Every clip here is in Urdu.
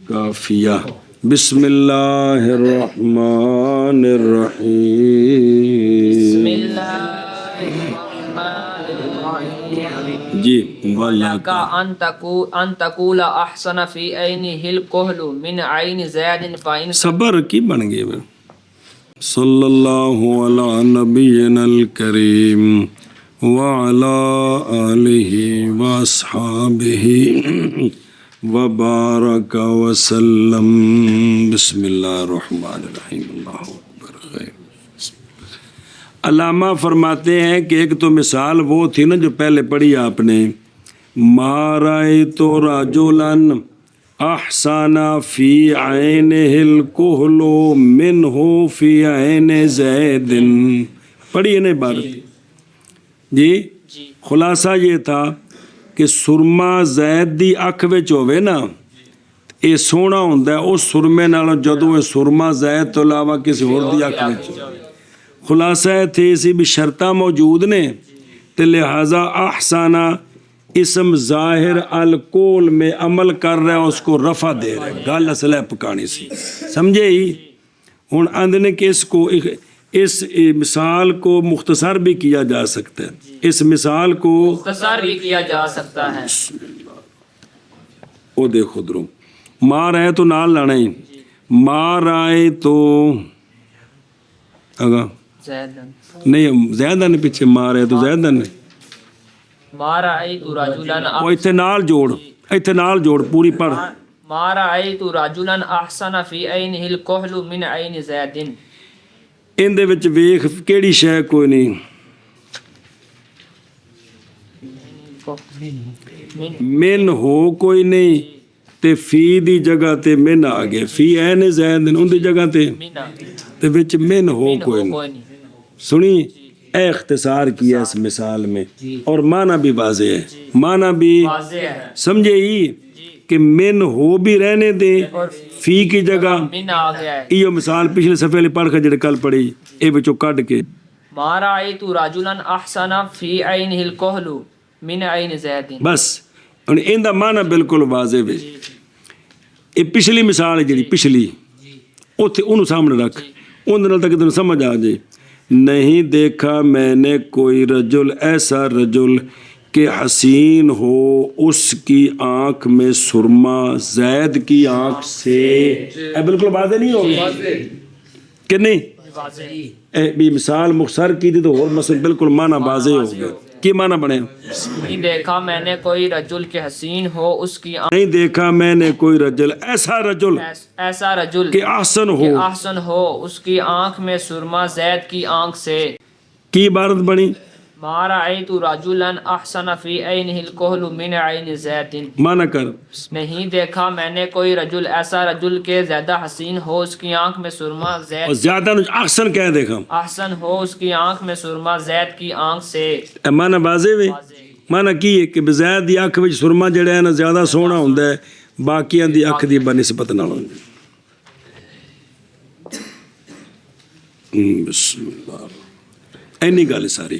کافیہ بسم اللہ الرحمن الرحیم جی وَلَكَ أَن تَقُولَ أَحْسَنَ فِي عَيْنِهِ الْكُحْلُ مِنْ عَيْنِ زَيْدٍ فَإِنْ صبر کی بن گئے صلی اللہ علی نبینا الکریم وعلی آلہ واصحابہ وبارک وسلم بسم اللہ الرحمن الرحیم اللہ اکبر خیر۔ علامہ فرماتے ہیں کہ ایک تو مثال وہ تھی نا جو پہلے پڑھی آپ نے، ما رأیت رجلا احسن فی عینہ الکحل منہ فی عین زید، پڑھی ہے نا عبارت جی؟ خلاصہ یہ تھا کہ سرما زید دی اکھ وچ ہوے نا یہ سونا ہوندا ہے اس سرمے نالوں جدوں یہ سرما زید تو علاوہ کسی اور دی اکھ وچ۔ خلاصہ تھے اسی بھی شرطاں موجود نے تو لہٰذا احسانہ اسم ظاہر الکول میں عمل کر رہا ہے، اس کو رفع دے رہا ہے، گل اصل ہے پکانی سی، سمجھے ہی؟ ہن اندنے کہ اس مثال کو مختصر بھی کیا جا سکتا ہے، اس مثال کو مختصر بھی کیا جا سکتا ہے۔ او دیکھو درو مار ہے تو نال لانا ہی، مار آئے تو اگا نہیں زیادہ نے پیچھے مار ہے تو زیادہ نے ما رأیت رجلا وہ ایتھے نال جوڑ پوری پڑھ، ما رأیت رجلا احسن فی عینہ الکحل من عین زید، ان دے وچ ویکھ کیڑی شے کوئی نہیں، من ہو کوئی نہیں تے فی دی جگہ تے من آ گئے، فی عین زید ان دی جگہ تے وچ من ہو کوئی نہیں۔ سنی اے اختصار کیا اس مثال میں، اور معنی بھی واضح ہے، معنی بھی سمجھے ہی کہ من ہو بھی رہنے دے فی کی جگہ یہ مثال پچھلے صفحے لے پڑھ کے جڑے کل پڑھی اے وچوں کڈ کے ما رأیت رجلا احسن فی عینہ الکحل من عین زید، بس ان دا معنی بالکل واضح ہے۔ یہ پچھلی مثال ہے جڑی پچھلی اوتھے انہوں سامنے رکھ، ان دے نال تک تینوں سمجھ آ جائے۔ نہیں دیکھا میں نے کوئی رجل ایسا رجل کہ حسین ہو اس کی آنکھ میں سرما زید کی آنکھ سے، بالکل واضح نہیں ہوگی کہ نہیں؟ بھی مثال مختصر کی تھی تو اور مثلا بالکل معنی واضح ہو گیا۔ کی معنی بنے؟ نہیں دیکھا میں نے کوئی رجل کہ حسین ہو اس کی نہیں دیکھا میں نے کوئی رجل ایسا رجل کہ احسن ہو اس کی آنکھ میں سرما زید کی آنکھ سے۔ کی عبارت بنی؟ ما رأیت رجلا احسن فی عینہ الکحل من عین زید، معنی کر۔ نہیں دیکھا میں نے کوئی رجل ایسا رجل کہ زیادہ حسین ہو اس کی آنکھ میں سرما زید، اور زیادہ احسن کہہ دیکھا، احسن ہو اس کی آنکھ میں سرما زید کی آنکھ سے۔ معنی واضح ہے، معنی کی ہے کہ زید دی اکھ وچ سرما جڑا ہے نا زیادہ سونا ہوندا ہے باقیاں دی اکھ دی بنسبت نال۔ بسم اللہ اینی گل ساری۔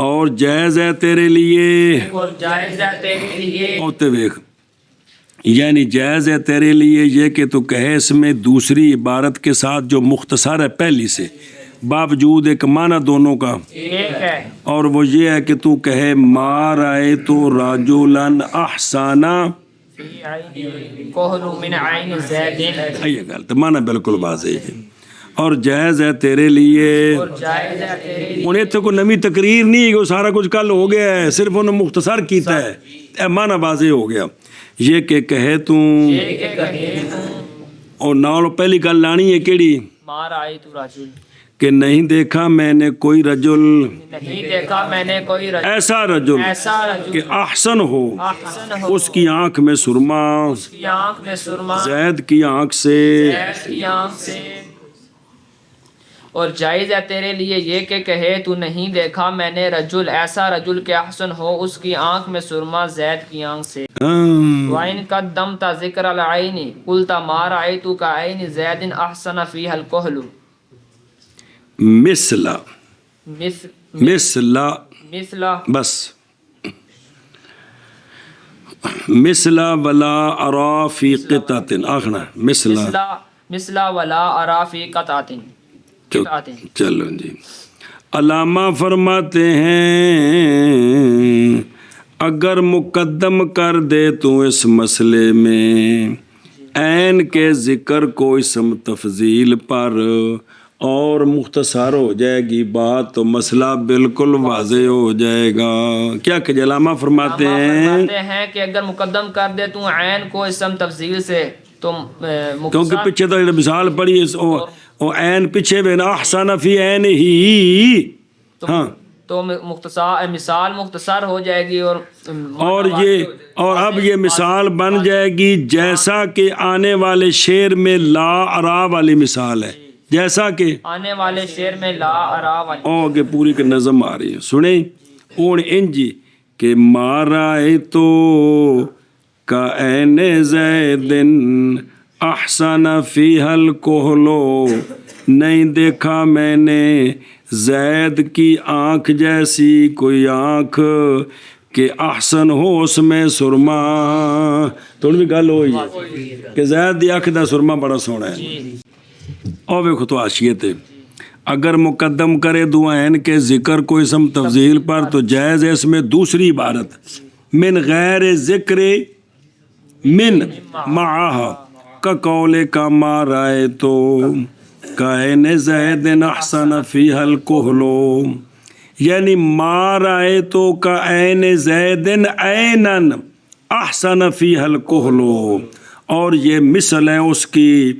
اور جائز ہے تیرے لیے، اور جائز ہے تیرے لیے، اوتے ویکھ یعنی جائز ہے تیرے لیے یہ کہ تو کہے اس میں دوسری عبارت کے ساتھ جو مختصر ہے پہلی سے باوجود ایک معنی دونوں کا، ایک ہے، اور وہ یہ ہے کہ تو کہے ما رأیت رجلا احسن فی عینہ الکحل من عین زید، یہ گل تو معنی بالکل واضح ہے۔ اور جائز ہے تیرے لیے، اور جائز ہے تیرے لیے، انہیں تو کوئی نمی تقریر نہیں ہے، وہ سارا کچھ کل ہو گیا ہے، صرف انہوں نے مختصر کیتا ہے، اے معنی واضح ہو گیا۔ یہ کہ کہے تو اور نال پہلی گل لانی ہے کیڑی؟ ما رأیت رجل، کہ نہیں دیکھا میں نے کوئی رجل نہیں دیکھا میں نے کوئی رجل ایسا رجل کہ احسن ہو اس کی آنکھ میں سرما کی آنکھ میں سرما زید کی آنکھ سے۔ زید کی آنکھ سے۔ اور جائز ہے تیرے لیے یہ کہ کہے تو نہیں دیکھا میں نے رجل ایسا رجل کہ احسن ہو اس کی آنکھ میں سرما زید کی آنکھ سے۔ وَإِن قَدَّمْتَ ذِكْرَ الْعَيْنِ قُلْتَ مَا رَأَيْتُ كَعَيْنِ زَيْدٍ أَحْسَنَ فِيهَا الْكُحْلُ مثلا مثل بس مثلا ولا ارا فی قطعۃ آخنا مثلا مثلا ولا ارا فی قطعۃ چلو جی علامہ فرماتے ہیں اگر مقدم کر دے تو اس مسئلے میں عین کے ذکر کو اسم تفضیل پر اور مختصر ہو جائے گی بات تو مسئلہ بالکل واضح ہو جائے گا. کیا کہ علامہ فرماتے ہیں کہ اگر مقدم کر دے تو عین کو اسم تفضیل سے تو کیونکہ پیچھے تو مثال پڑھی او عین پیچھے بے نا احسن فی عین ہی ہاں تو مثال مختصر ہو جائے گی اور اب یہ مثال بن جائے گی جیسا کہ آنے والے شعر میں لا ارا والی مثال ہے. جیسا کہ آنے والے شعر میں لا ارا والی کہ پوری کی نظم آ رہی ہے سنیں اون انجی کہ مارائے تو کا عین زیدن احسن فی حل کوہلو نہیں دیکھا میں نے زید کی آنکھ جیسی کوئی آنکھ کہ احسن ہو اس میں سرما. تھوڑی بھی گل ہوئی ہے کہ زید دی آنکھ دا سرما بڑا سونا ہے. اور ویکھو تو حاشیت ہے اگر مقدم کرے دو عین کے ذکر کو اسم تفضیل پر تو جائز ہے اس میں دوسری عبارت من غیر ذکر من معاہا کا قول کا ما رائے تو کائن زید احسن فی حل کوہلو یعنی ما رائے تو کا عین زید عینن احسن فی حل کوہلو. اور یہ مثل ہے اس کی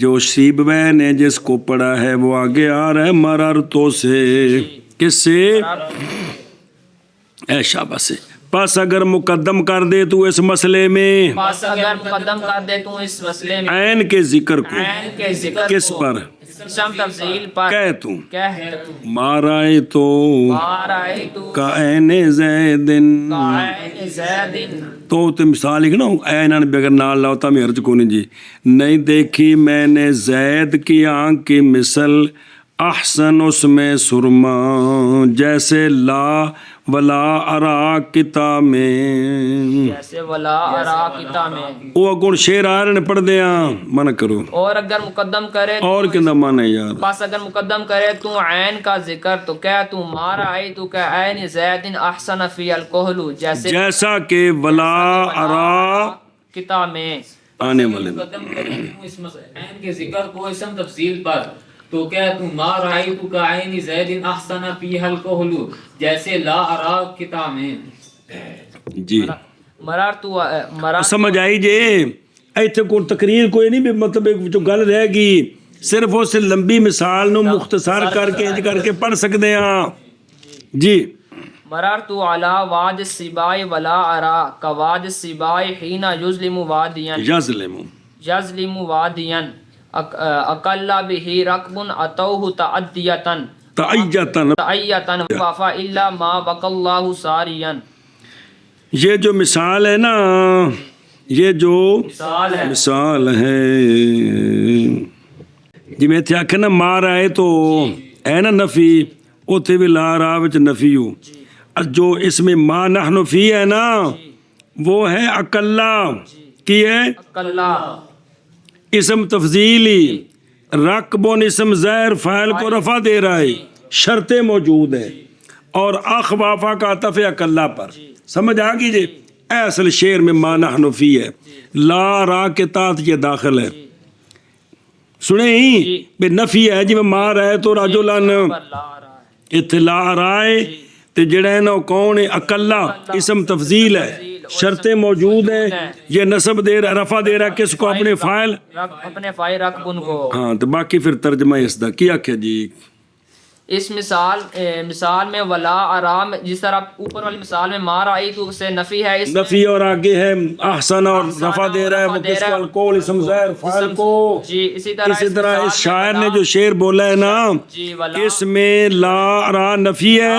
جو سیبوین ہے جس کو پڑھا ہے وہ آگے آ رہا ہے مررتو سے کس سے شابہ سے. پس اگر مقدم کر دے تو اس مسئلے میں عین کے ذکر کو کس پر کہہ تو مارائے تو کا عین زیدن تو مثال لکھ نا عینن بغیر نال لاؤتا میں عرض کو نہیں جی نہیں دیکھی میں نے زید کی آنکھ کی مثل احسن اس میں سرما جیسے لا ولا ارا کتا میں وہ اگن شیر آ رہے پڑھ دیا من کرو اور اگر مقدم کرے اور کندہ من ہے یار بس اگر مقدم کرے تو عین کا ذکر تو کہہ تو مارا آئی تو کہ عین زید احسن فی الکہلو جیسا کہ ولا ارا کتا میں آنے والے مقدم کرے تو اس عین کے ذکر کو اسم تفصیل پر تو کیا تو ما رأیتو کا عین زید احسن فی الکہلو جیسے لا ارا کتا میں جی سمجھ آئی جی ایتھے کو تقریر کوئی نہیں مطلب جو گل رہ گی صرف اس لمبی مثال نو مختصر کر کے پڑھ سکتے ہیں جی. مررتو علی واد السبائی ولا ارا کا واد السبائی حین یظلم وادین اقل به رقب اتوه تعیتن وفا الا ما بق اللہ ساریا. یہ جو مثال ہے نا یہ جو مثال ہے جی میں تھے آکھے نا مارا ہے تو ہے نا نفی اوتھے بھی لا را وچ نفی ہو جو اس میں ما نحن فی ہے نا وہ ہے اقلا کی ہے اقلا اسم تفضیلی رقبون اسم زیر فاعل کو رفع دے رہا ہے شرطیں موجود ہیں اور اخوافا کا عطف اقلا پر سمجھ آگی جی اے اصل شعر میں ما نحن فی ہے لا را کے تحت یہ داخل ہے سنیں ہی بے نفی ہے جی میں ما رہے تو رجلن اتلا رائے تے جڑا ہے نا کون ہے اقلا اسم تفضیل ہے شرطیں موجود ہیں یہ نصب دے رہا رفع دے رہا کس کو اپنے فائل رقبن کو ہاں تو باقی پھر ترجمہ اس دا کیا کیا جی اس مثال میں ولا ارام جس طرح اوپر والی مثال میں مار آئی تو اسے نفی ہے اس نفی اور آگے ہے احسن اور رفع دے رہا ہے وہ کس کو القول اسم زیر فاعل کو جی اسی طرح اس شاعر نے جو شعر بولا ہے نا اس میں لا را نفی ہے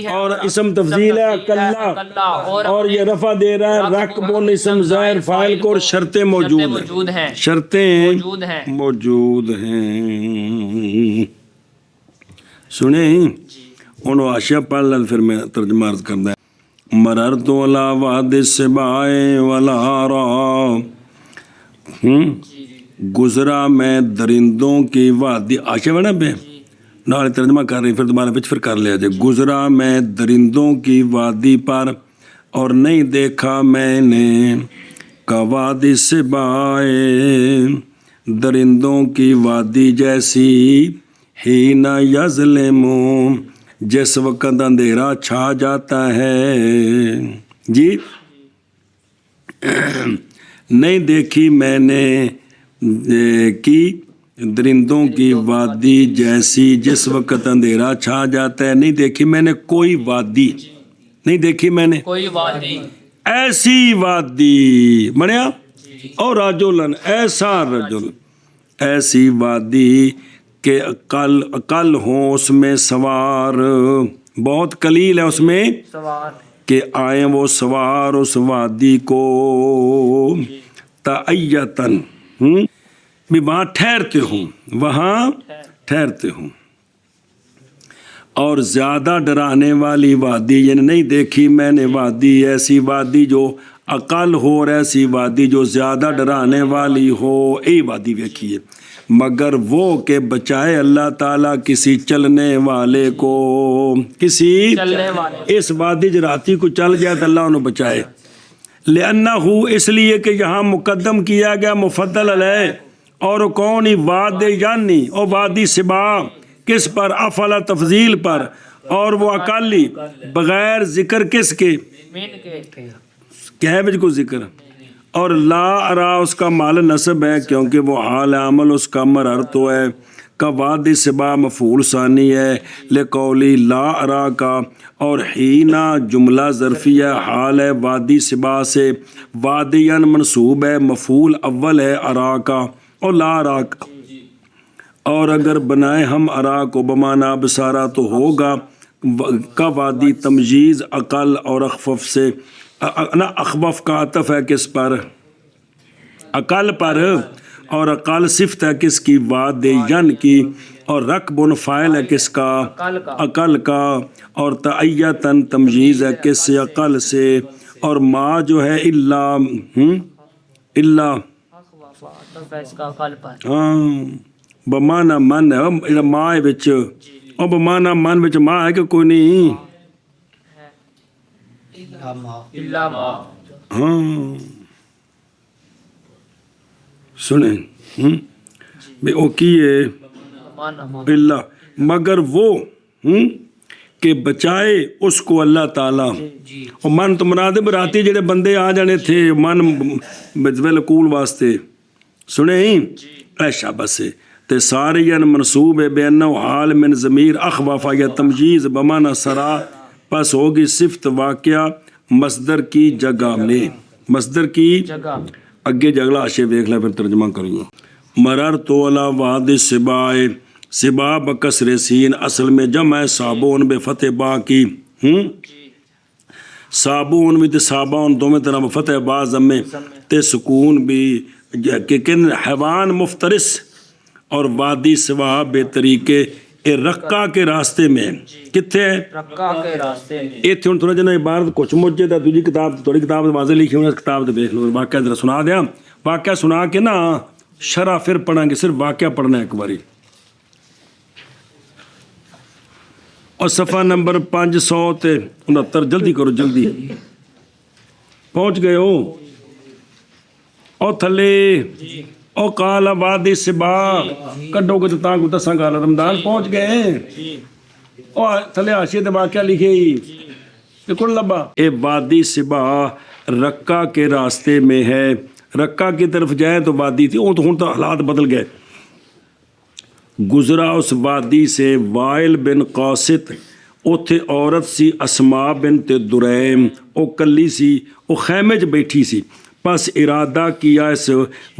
اور اسم تفضیل ہے اقلا اور یہ رفع دے رہا ہے رقب اسم زیر فاعل کو اور شرطیں موجود ہیں شرطیں موجود ہیں سنیں انہوں آشیاء پڑھ لیں پھر میں ترجمہ عرض کرنا ہے مررت علی وادی السباع والآراء، گزرا میں درندوں کی وادی، آشے بنا پہ نال ترجمہ کر رہی، پھر دوبارہ پھر کر لیا جائے، گزرا میں درندوں کی وادی پر اور نہیں دیکھا میں نے وادی السباع، درندوں کی وادی جیسی، حین یظلم، جس وقت اندھیرا چھا جاتا ہے، جی نہیں دیکھی میں نے کی درندوں کی وادی جیسی جس وقت اندھیرا چھا جاتا ہے، نہیں دیکھی میں نے کوئی وادی، نہیں دیکھی میں نے کوئی وادی ایسی وادی، بنیا اور رجلن، ایسا رجل، ایسی وادی کہ عقل ہوں اس میں سوار، بہت قلیل ہے اس میں سوار، کہ آئیں وہ سوار اس وادی کو، تعیتن، بھی وہاں ٹھہرتے ہوں، وہاں ٹھہرتے ہوں، اور زیادہ ڈرانے والی وادی، یعنی نہیں دیکھی میں نے وادی، ایسی وادی جو عقل ہو اور ایسی وادی جو زیادہ ڈرانے والی ہو، ای وادی دیکھیے، مگر وہ کہ بچائے اللہ تعالیٰ کسی چلنے والے کو، کسی چلنے والے، اس وادی جراتی کو چل جائے تو اللہ انہوں بچائے، لأنہو، اس لیے کہ یہاں مقدم کیا گیا مفضل علیہ، اور کون ہی وادی یعنی اور وادی سبا، کس پر؟ افعل تفضیل پر، اور وہ اقلی بغیر ذکر کس کے؟ مین کے کہہ بج کو ذکر، اور لا ارا اس کا مال نصب ہے کیونکہ وہ حال عمل اس کا مرر تو ہے، کا وادی سبا مفعول ثانی ہے لقولی لا ارا کا، اور حینا جملہ ظرفیہ حال ہے وادی سبا سے، وادین منصوب ہے مفعول اول ہے ارا کا، اور لا ارا کا، اور اگر بنائے ہم ارا کو بمانا بسارا تو ہوگا کا وادی تمجیز عقل اور اخفف سے، نا اخفف کا عطف ہے کس پر؟ عقل پر، اور عقل صفت ہے کس کی؟ وادین کی، اور رکب فاعل ہے کس کا؟ عقل کا، اور تعیتن تمجیز ہے کس سے؟ عقل سے، اور ما جو ہے اللہ اس کا عقل پر، ہاں بمانا من ہے، ماں وچ، اور بمانا من وچ ماں ہے کہ کوئی نہیں، اللہ ما، ہاں سنیں بے او کیے اللہ، مگر وہ کہ بچائے اس کو اللہ تعالیٰ، اور من تو مراد براتی جڑے بندے آ جانے تھے من بالکول واسطے، سنیں ایشا بس تے سارین منصوب ہے بے انہو حال من ضمیر اخوف یا تمجیز بمانا سرا، پس ہوگی صفت واقعہ مصدر کی جگہ میں، مصدر کی جگہ، اگے جگلا آشے دیکھ لیں پھر ترجمہ کروں گا۔ مرر تو علی وادی سباع، سبا بکسر سین اصل میں جمع ہے صابون بے فتح با کی، صابون بھی تے صابون دو میں طرح فتح با ضمے تے سکون بھی، کہ کن حیوان مفترس، اور وادی سوا بے طریقے اے رقہ کے راستے میں، کتھے ہے؟ رقہ کے راستے میں، یہ تھے تھوڑا جنا عبارت کچھ مجھے تھا دوجی کتاب، تھوڑی کتاب واضح لکھی ہوئی، اس کتاب تو دیکھ لو، واقعہ ذرا سنا دیا، واقعہ سنا کے نا شرح پھر پڑھیں گے، صرف واقعہ پڑھنا ہے ایک باری، اور صفحہ نمبر 569، جلدی کرو جلدی، پہنچ گئے ہو، او تھلے او قال وادی سبا، کڈو کو تاں کو تساں گال رمضان پہنچ گئے، او تھلے حاشیے تے واقعہ لکھے ہی کہ کل لبا، اے وادی سبا رقہ کے راستے میں ہے، رقہ کی طرف جائے تو وادی تھی، تو ہن تو حالات بدل گئے، گزرا اس وادی سے وائل بن قاسط، اوتھے عورت سی اسماء بنت دریم، او کلی سی، او خیمے 'چ بیٹھی سی، پس ارادہ کیا اس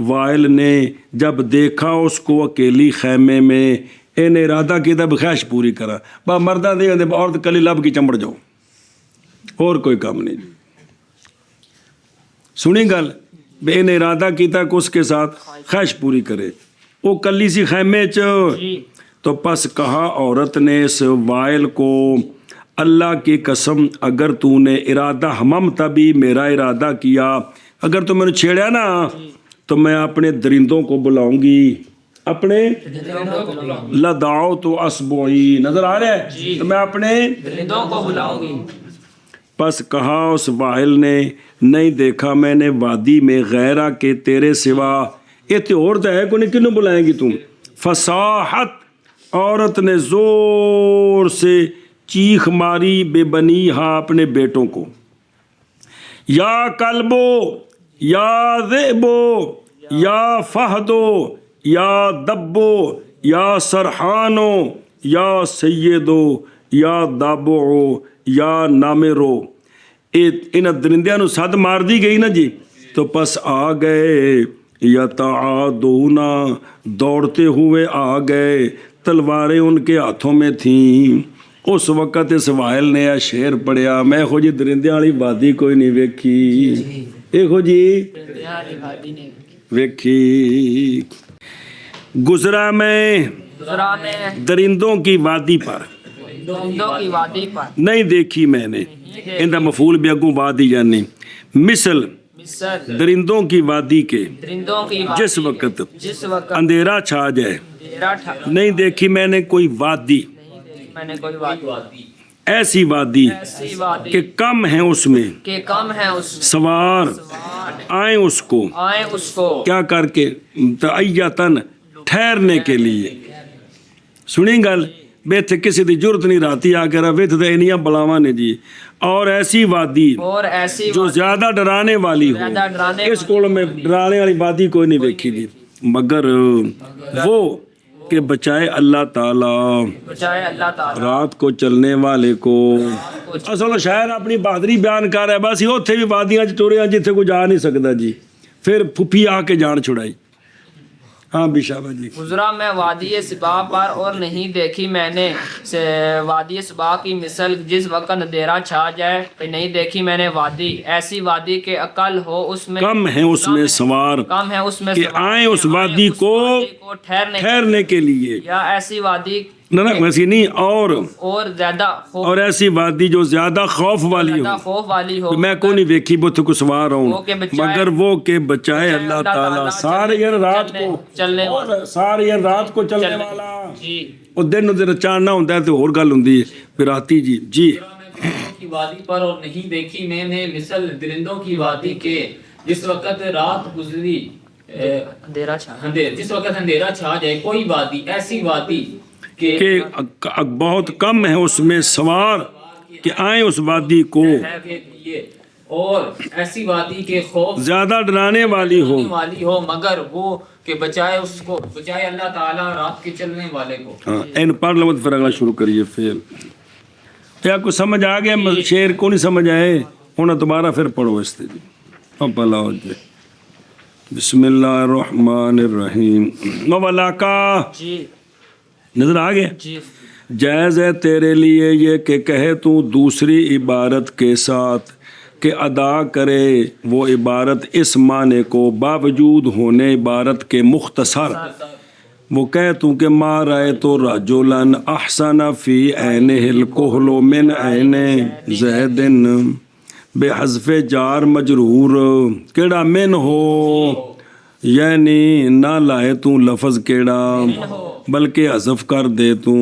وائل نے جب دیکھا اس کو اکیلی خیمے میں، انہیں ارادہ کیا تھا خواہش پوری کرا، با مردہ دے عورت کلی لب کی چمڑ جاؤ، اور کوئی کام نہیں، سنی گل، بے انہیں ارادہ کیا کہ اس کے ساتھ خواہش پوری کرے، وہ کلی سی خیمے چ، تو پس کہا عورت نے اس وائل کو، اللہ کی قسم اگر تو نے ارادہ ہمم تبھی میرا ارادہ کیا، اگر تو میں نے چھیڑا نا تو میں اپنے درندوں کو بلاؤں گی، اپنے لدعو تو اسبوعی، نظر آ رہا ہے، تو میں اپنے درندوں کو بلاؤں گی۔ پس کہا اس واحل نے نہیں دیکھا میں نے وادی میں غیرہ کے تیرے سوا، یہ تو اور ہے کو نہیں، کنوں بلائیں گی تم؟ فصاحت عورت نے زور سے چیخ ماری بے بنی ہاں اپنے بیٹوں کو، یا کلبو یا ذئبو یا فہدو یا دبو یا سرحانو یا سیدو یا دابعو یا نامرو، ان درندیاں نو سد مار دی گئی نا جی، تو پس آ گئے یتعادونا، دوڑتے ہوئے آ گئے، تلواریں ان کے ہاتھوں میں تھیں۔ اس وقت اس واحل نے یہ شعر پڑھیا، میں خو جی درندیاں والی وادی کوئی نہیں ویکھی، دیکھو جی ویکھی، گزرا میں درندوں کی وادی پر، درندوں کی وادی پر نہیں دیکھی میں نے، ان دا مفعول بھی اگوں وادی یعنی مثل مصر درندوں کی وادی کے، درندوں کی وادی جس وقت جس وقت اندھیرا چھا جائے، اندھیرا نہیں دیکھی میں نے کوئی وادی، میں نے کوئی وادی ایسی وادی ایسی وادی کہ کم ہیں اس میں کہ کم ہے اس میں سوار آئیں اس کو، آئیں اس کو کیا کر کے تعیتن ٹھہرنے کے لیے، سنیں گل بیت کسی دی جرت نہیں رہتی آ کے بیت تے انیاں بلاواں نے جی، اور ایسی وادی اور ایسی جو زیادہ ڈرانے والی ہو، زیادہ ڈرانے اس کول میں ڈرانے والی وادی کوئی نہیں دیکھی جی، مگر وہ کہ بچائے اللہ تعالی بچائے اللہ تعالیٰ رات کو چلنے والے کو۔ اصل شاعر اپنی بہادری بیان کر رہا ہے، بس اوتھے بھی وادیاں چ ٹریا جتھے کوئی جا نہیں سکتا جی، پھر پھپھی آ کے جان چھڑائی۔ ہاں بشابہ جی، گزرا میں وادی سبا پر اور نہیں دیکھی میں نے وادی سبا کی مثل، جس وقت اندھیرا چھا جائے، نہیں دیکھی میں نے وادی ایسی وادی کے عقل ہو اس میں کم ہے اس میں سوار کم ہے اس میں کہ سوار آئیں اس وادی کو ٹھہرنے کے لیے، یا ایسی وادی نہ ویسی نہیں، اور زیادہ خوف اور ایسی وادی جو زیادہ خوف والی زیادہ ہو، خوف والی ہو، میں کو نہیں دیکھی بت کو سوار ہوں، وہ کہ بچائے مگر وہ کہ بچائے اللہ تعالیٰ سارے رات کو، چلنے اور سارے رات کو چلنے والا، جی وہ دن ادھر چاننا ہوتا ہے تو اور گل ہوندی ہے پھر راتی جی جی کی وادی پر اور نہیں دیکھی میں نے مثل درندوں کی وادی کے، جس وقت رات گزری اندھیرا چھا جس وقت اندھیرا چھا جائے، کوئی وادی ایسی وادی کہ بہت کم ہے اس میں سوار کہ آئیں اس وادی کو، اور ایسی وادی کے خوف زیادہ ڈرانے والی ہو، مگر وہ کہ بچائے اس کو، بچائے اللہ تعالیٰ رات کے چلنے والے کو۔ ہاں ان پڑھ لو پھر اگلا شروع کریے۔ پھر کیا کچھ سمجھ آ گیا؟ شعر کو نہیں سمجھ آئے ہونا دوبارہ پھر پڑھو اس جی، اب لاؤ جی۔ بسم اللہ الرحمن الرحیم۔ مولا کا جی نظر آ گیا؟ جی جائز ہے تیرے لیے یہ کہ کہے تو دوسری عبارت کے ساتھ کہ ادا کرے وہ عبارت اس معنی کو باوجود ہونے عبارت کے مختصر، وہ کہہ تو کہ ما رائے تو رجلاً احسن فی عینہ الکحل من عین زید بے حذف جار مجرور، کیڑا من ہو یعنی نہ لائے تو لفظ کیڑا بلکہ حذف کر دے تو،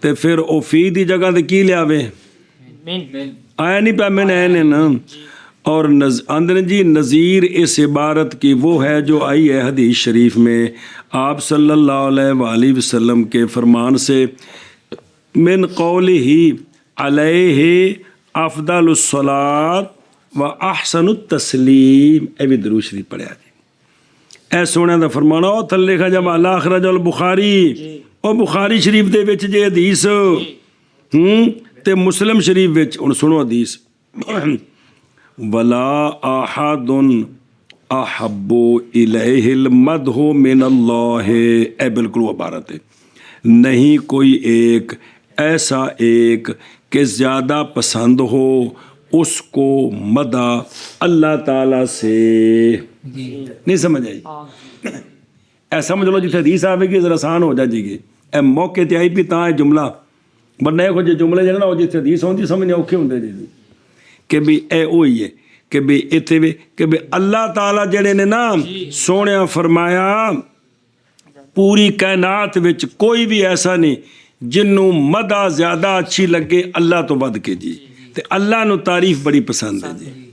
تے پھر او فی دی جگہ تے کی لیاوے، آیا نہیں پہ من عین نا، اور اندر جی نظیر اس عبارت کی وہ ہے جو آئی ہے حدیث شریف میں آپ صلی اللہ علیہ وآلہ وسلم کے فرمان سے، من قولہ علیہ افضل الصلاۃ و احسن التسلیم، اے بھی درود شریف پڑھیا جی، اے سونے دا فرمانا او تھلے لکھا جب اللہ اخرج البخاری، او بخاری شریف دے وچ جے حدیث تے مسلم شریف وچ، ہن سنو حدیث، ولا احد احب الیہ المدح من اللہ، اے بالکل وہ عبارت ہے، نہیں کوئی ایک ایسا ایک کہ زیادہ پسند ہو اس کو مدح اللہ تعالی سے، نہیں سمجھ آئی؟ ایسا سمجھ لو جتنے حدیث آئے گی ذرا آسان ہو جائے گی، اے موقع تے آئی بھی تاں جملہ ਵਰਨਾ ਇਹੋ ਜਿਹੇ ਜੁਮਲੇ ਜਿਹੜੇ ਨਾ ਉਹ ਜਿੱਥੇ ਹਦੀਸ ਆਉਂਦੀ ਸਮਝਣੇ ਔਖੇ ਹੁੰਦੇ ਜੀ ਕਿ ਵੀ ਇਹ ਉਹੀ ਹੈ ਕਿ ਵੀ ਇੱਥੇ ਵੀ ਕਿ ਵੀ ਅੱਲਾਹ ਤਾਲਾ ਜਿਹੜੇ ਨੇ ਨਾ ਸੋਹਣਿਆ ਫਰਮਾਇਆ ਪੂਰੀ ਕਾਇਨਾਤ ਵਿੱਚ ਕੋਈ ਵੀ ਐਸਾ ਨਹੀਂ ਜਿਹਨੂੰ ਮਦਾ ਜ਼ਿਆਦਾ ਅੱਛੀ ਲੱਗੇ ਅੱਲਾਹ ਤੋਂ ਵੱਧ ਕੇ ਜੀ ਤੇ ਅੱਲਾਹ ਨੂੰ ਤਾਰੀਫ ਬੜੀ ਪਸੰਦ ਹੈ ਜੀ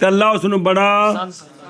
ਤੇ ਅੱਲਾਹ ਉਸ ਨੂੰ ਬੜਾ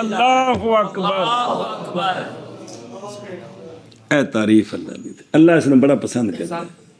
ਅੱਲਾਹੁ ਅਕਬਰ ਇਹ ਤਾਰੀਫ ਅੱਲਾਹ ਦੀ ਅੱਲਾਹ ਇਸ ਨੂੰ ਬੜਾ ਪਸੰਦ ਕਰਦਾ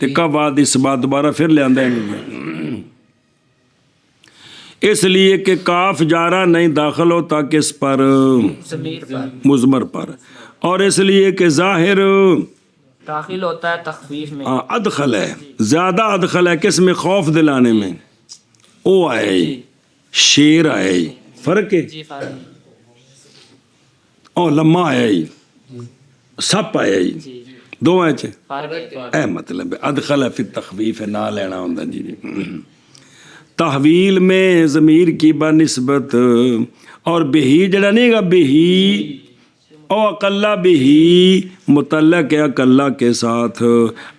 تے کوا دی سبات دوبارہ پھر لے آندا ہے اس لیے کہ کاف جارہ نہیں داخل ہوتا کس پر؟ ضمیر پر، مضمر پر، اور اس لیے کہ ظاہر داخل ہوتا ہے تخفیف میں، ادخل ہے، زیادہ ادخل ہے کس میں؟ خوف دلانے میں۔ او آئے شیر آئے، فرق ہے؟ جی فارغ، او لما آئے سپ آئے، جی دو آئے چھے فارغ، اے مطلب ہے ادخل ہے پھر تخفیف ہے، نہ لینا ہوندہ جی۔ تحویل میں ضمیر کی بنسبت اور بہی جڑا نہیں گا، بہی او اقلہ بہی متعلق ہے اقلہ کے ساتھ،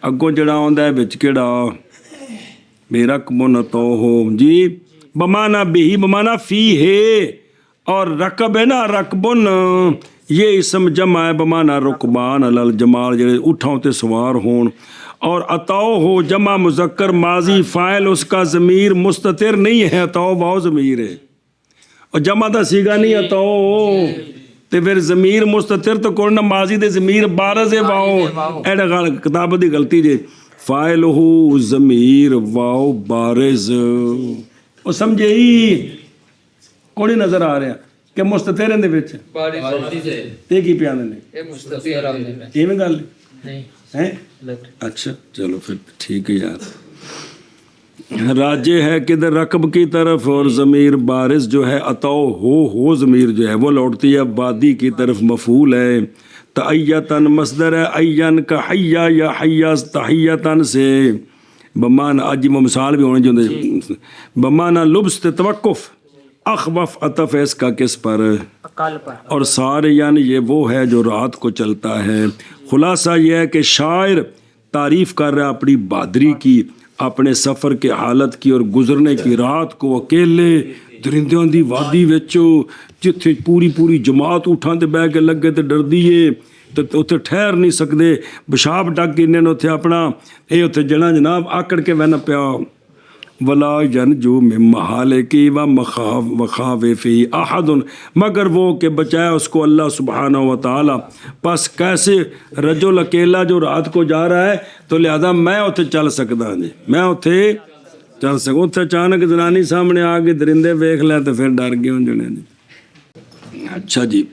اگو جڑا ہوندہ ہے بچ کڑا بے رقبن تو ہو جی، بمانا بہی بمانا فی ہے، اور رقب ہے نا رقبن یہ اسم جمع ہے بمانا رقبان علل جمال جڑے اٹھاؤں تے سوار ہون، اور اتاؤ ہو جمع مذکر ماضی فاعل اس کا ضمیر مستتر نہیں ہے، اتاؤ واو ضمیر ہے، اور جمع دا سیگا نہیں اتاؤ تے پھر ضمیر مستتر تو کون نہ ماضی دے ضمیر بارز ہے واو، ایڈا کتاب دی غلطی جے، فاعل ہو ضمیر واو بارز، وہ سمجھے ہی کوئی نظر آ رہا کہ مستتر ہیں دے وچ یہ کی پیانے نے یہ میں گل ہے؟ اچھا چلو پھر ٹھیک ہے یار، راجع ہے کدھر رقب کی طرف، اور ضمیر بارز جو ہے اتاؤ ہو ضمیر جو ہے وہ لوٹتی ہے وادی کی طرف، مفعول ہے، تعیتن مصدر ہے، عین کا حیا یا حیا تحیتن سے بمانا آج مثال بھی ہونے جو بمانا لبس توقف، اخوف عطف ہے اس کا کس پر؟ اقل پر، اور سارے یعنی یہ وہ ہے جو رات کو چلتا ہے۔ خلاصہ یہ ہے کہ شاعر تعریف کر رہا ہے اپنی بہادری کی، اپنے سفر کے حالت کی اور گزرنے کی، رات کو اکیلے درندیاں دی وادی وچوں جتھے پوری جماعت اٹھاں تے بہ کے لگے تے ڈر دیے تے اتھے ٹھہر نہیں سکدے، پیشاب ڈک کے انہیں اتھے اپنا اے اتھے جنا جناب آکڑ کے وینا پیا، ولا ینجو من محالکی و مخاوفی احد، مگر وہ کہ بچایا اس کو اللہ سبحانہ و تعالی۔ پس کیسے رجل اکیلا جو رات کو جا رہا ہے تو لہذا میں اتھے چل سکتا ہوں جی، میں اتھے چل سکوں، اتھے اچانک زنانی سامنے آ کے درندے ویکھ لیں تو پھر ڈر گئے ہوں جنے جی۔ اچھا جی